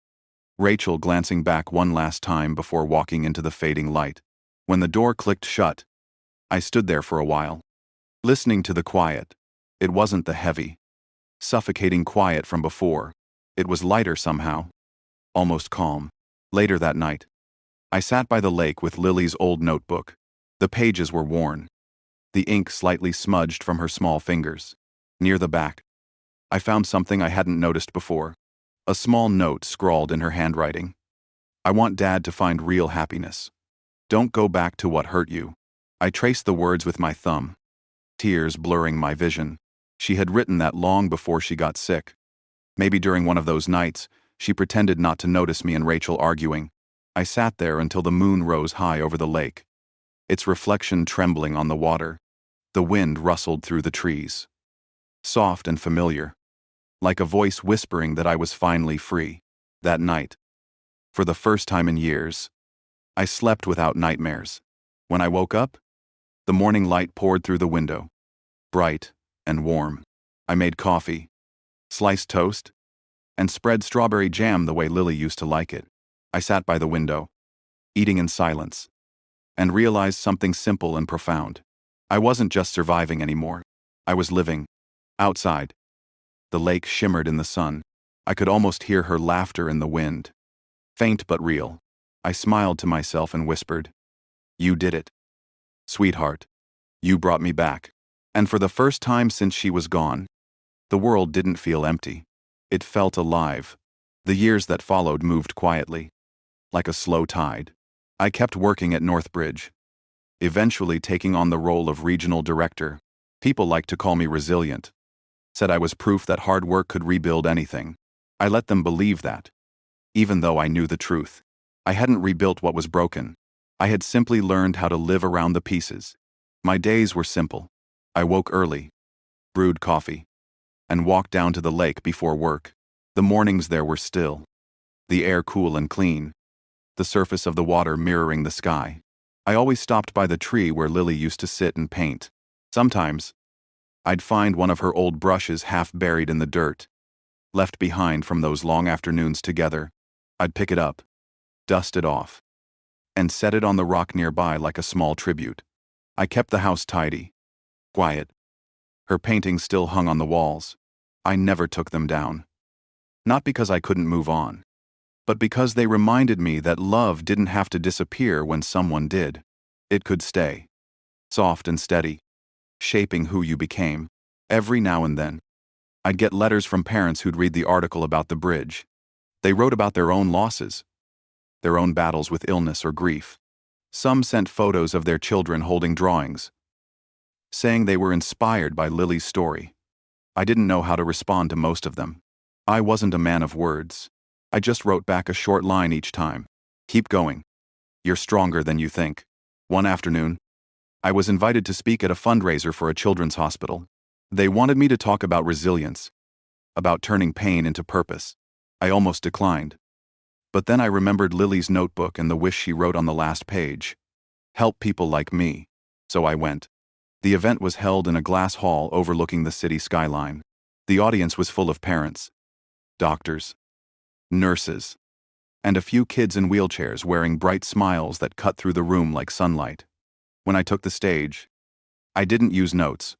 Rachel glancing back one last time before walking into the fading light. When the door clicked shut, I stood there for a while, listening to the quiet. It wasn't the heavy, suffocating quiet from before. It was lighter somehow, almost calm. Later that night, I sat by the lake with Lily's old notebook. The pages were worn, the ink slightly smudged from her small fingers. Near the back, I found something I hadn't noticed before. A small note scrawled in her handwriting. I want Dad to find real happiness. Don't go back to what hurt you. I traced the words with my thumb, tears blurring my vision. She had written that long before she got sick. Maybe during one of those nights, she pretended not to notice me and Rachel arguing. I sat there until the moon rose high over the lake, its reflection trembling on the water. The wind rustled through the trees, soft and familiar, like a voice whispering that I was finally free. That night, for the first time in years, I slept without nightmares. When I woke up, the morning light poured through the window, bright and warm. I made coffee, sliced toast, and spread strawberry jam the way Lily used to like it. I sat by the window, eating in silence, and realized something simple and profound. I wasn't just surviving anymore. I was living. Outside, the lake shimmered in the sun. I could almost hear her laughter in the wind. Faint but real. I smiled to myself and whispered, "You did it, sweetheart. You brought me back." And for the first time since she was gone, the world didn't feel empty. It felt alive. The years that followed moved quietly, like a slow tide. I kept working at Northbridge, eventually taking on the role of regional director. People liked to call me resilient, said I was proof that hard work could rebuild anything. I let them believe that, even though I knew the truth. I hadn't rebuilt what was broken. I had simply learned how to live around the pieces. My days were simple. I woke early, brewed coffee, and walked down to the lake before work. The mornings there were still, the air cool and clean, the surface of the water mirroring the sky. I always stopped by the tree where Lily used to sit and paint. Sometimes, I'd find one of her old brushes half buried in the dirt, left behind from those long afternoons together. I'd pick it up, dust it off, and set it on the rock nearby like a small tribute. I kept the house tidy, quiet. Her paintings still hung on the walls. I never took them down. Not because I couldn't move on, but because they reminded me that love didn't have to disappear when someone did. It could stay, soft and steady, shaping who you became. Every now and then, I'd get letters from parents who'd read the article about the bridge. They wrote about their own losses, their own battles with illness or grief. Some sent photos of their children holding drawings, saying they were inspired by Lily's story. I didn't know how to respond to most of them. I wasn't a man of words. I just wrote back a short line each time. "Keep going. You're stronger than you think." One afternoon, I was invited to speak at a fundraiser for a children's hospital. They wanted me to talk about resilience, about turning pain into purpose. I almost declined. But then I remembered Lily's notebook and the wish she wrote on the last page. Help people like me. So I went. The event was held in a glass hall overlooking the city skyline. The audience was full of parents, doctors, nurses, and a few kids in wheelchairs wearing bright smiles that cut through the room like sunlight. When I took the stage, I didn't use notes.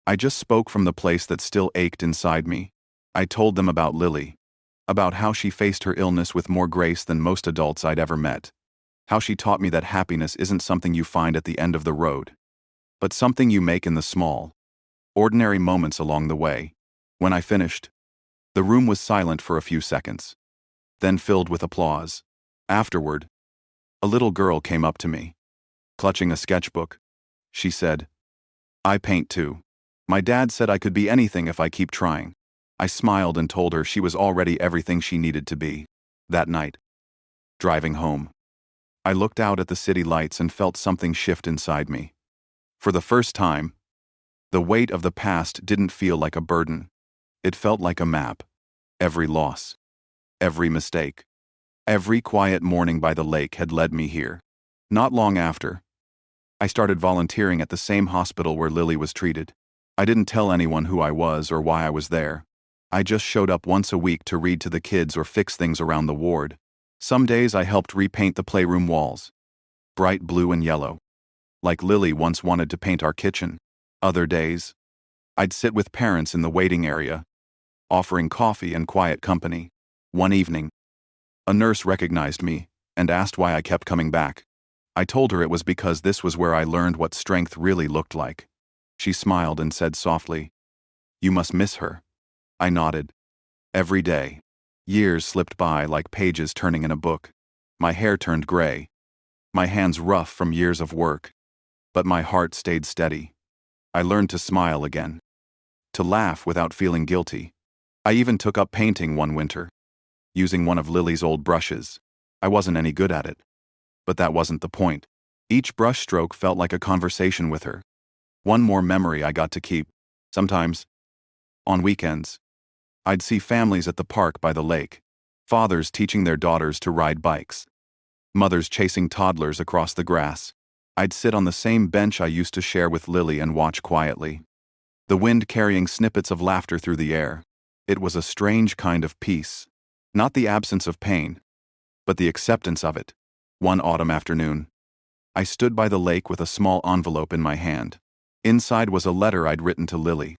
I just spoke from the place that still ached inside me. I told them about Lily, about how she faced her illness with more grace than most adults I'd ever met, how she taught me that happiness isn't something you find at the end of the road, but something you make in the small, ordinary moments along the way. When I finished, the room was silent for a few seconds, then filled with applause. Afterward, a little girl came up to me, clutching a sketchbook. She said, "I paint too. My dad said I could be anything if I keep trying." I smiled and told her she was already everything she needed to be. That night, driving home, I looked out at the city lights and felt something shift inside me. For the first time, the weight of the past didn't feel like a burden. It felt like a map. Every loss, every mistake, every quiet morning by the lake had led me here. Not long after, I started volunteering at the same hospital where Lily was treated. I didn't tell anyone who I was or why I was there. I just showed up once a week to read to the kids or fix things around the ward. Some days I helped repaint the playroom walls, bright blue and yellow, like Lily once wanted to paint our kitchen. Other days, I'd sit with parents in the waiting area, offering coffee and quiet company. One evening, a nurse recognized me and asked why I kept coming back. I told her it was because this was where I learned what strength really looked like. She smiled and said softly, "You must miss her." I nodded. Every day, years slipped by like pages turning in a book. My hair turned gray, my hands rough from years of work, but my heart stayed steady. I learned to smile again, to laugh without feeling guilty. I even took up painting one winter, using one of Lily's old brushes. I wasn't any good at it, but that wasn't the point. Each brush stroke felt like a conversation with her. One more memory I got to keep. Sometimes, on weekends, I'd see families at the park by the lake, fathers teaching their daughters to ride bikes, mothers chasing toddlers across the grass. I'd sit on the same bench I used to share with Lily and watch quietly, the wind carrying snippets of laughter through the air. It was a strange kind of peace, not the absence of pain, but the acceptance of it. One autumn afternoon, I stood by the lake with a small envelope in my hand. Inside was a letter I'd written to Lily.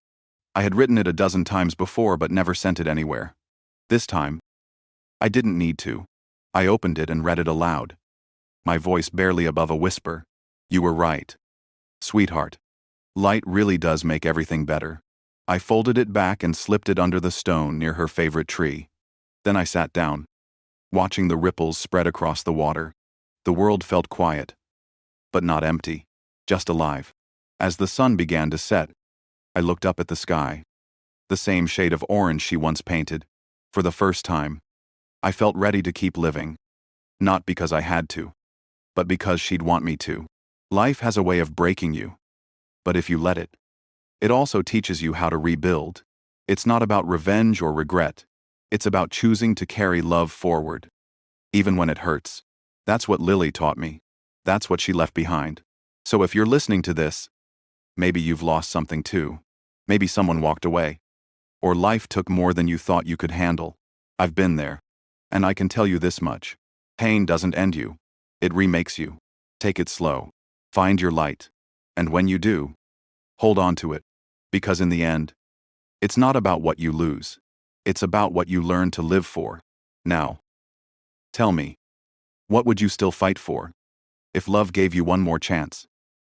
I had written it a dozen times before but never sent it anywhere. This time, I didn't need to. I opened it and read it aloud, my voice barely above a whisper. "You were right, sweetheart. Light really does make everything better." I folded it back and slipped it under the stone near her favorite tree. Then I sat down, watching the ripples spread across the water. The world felt quiet, but not empty, just alive. As the sun began to set, I looked up at the sky, the same shade of orange she once painted. For the first time, I felt ready to keep living, not because I had to, but because she'd want me to. Life has a way of breaking you, but if you let it, it also teaches you how to rebuild. It's not about revenge or regret. It's about choosing to carry love forward, even when it hurts. That's what Lily taught me. That's what she left behind. So if you're listening to this, maybe you've lost something too. Maybe someone walked away, or life took more than you thought you could handle. I've been there, and I can tell you this much. Pain doesn't end you. It remakes you. Take it slow. Find your light. And when you do, hold on to it. Because in the end, it's not about what you lose. It's about what you learn to live for. Now, tell me, what would you still fight for? If love gave you one more chance?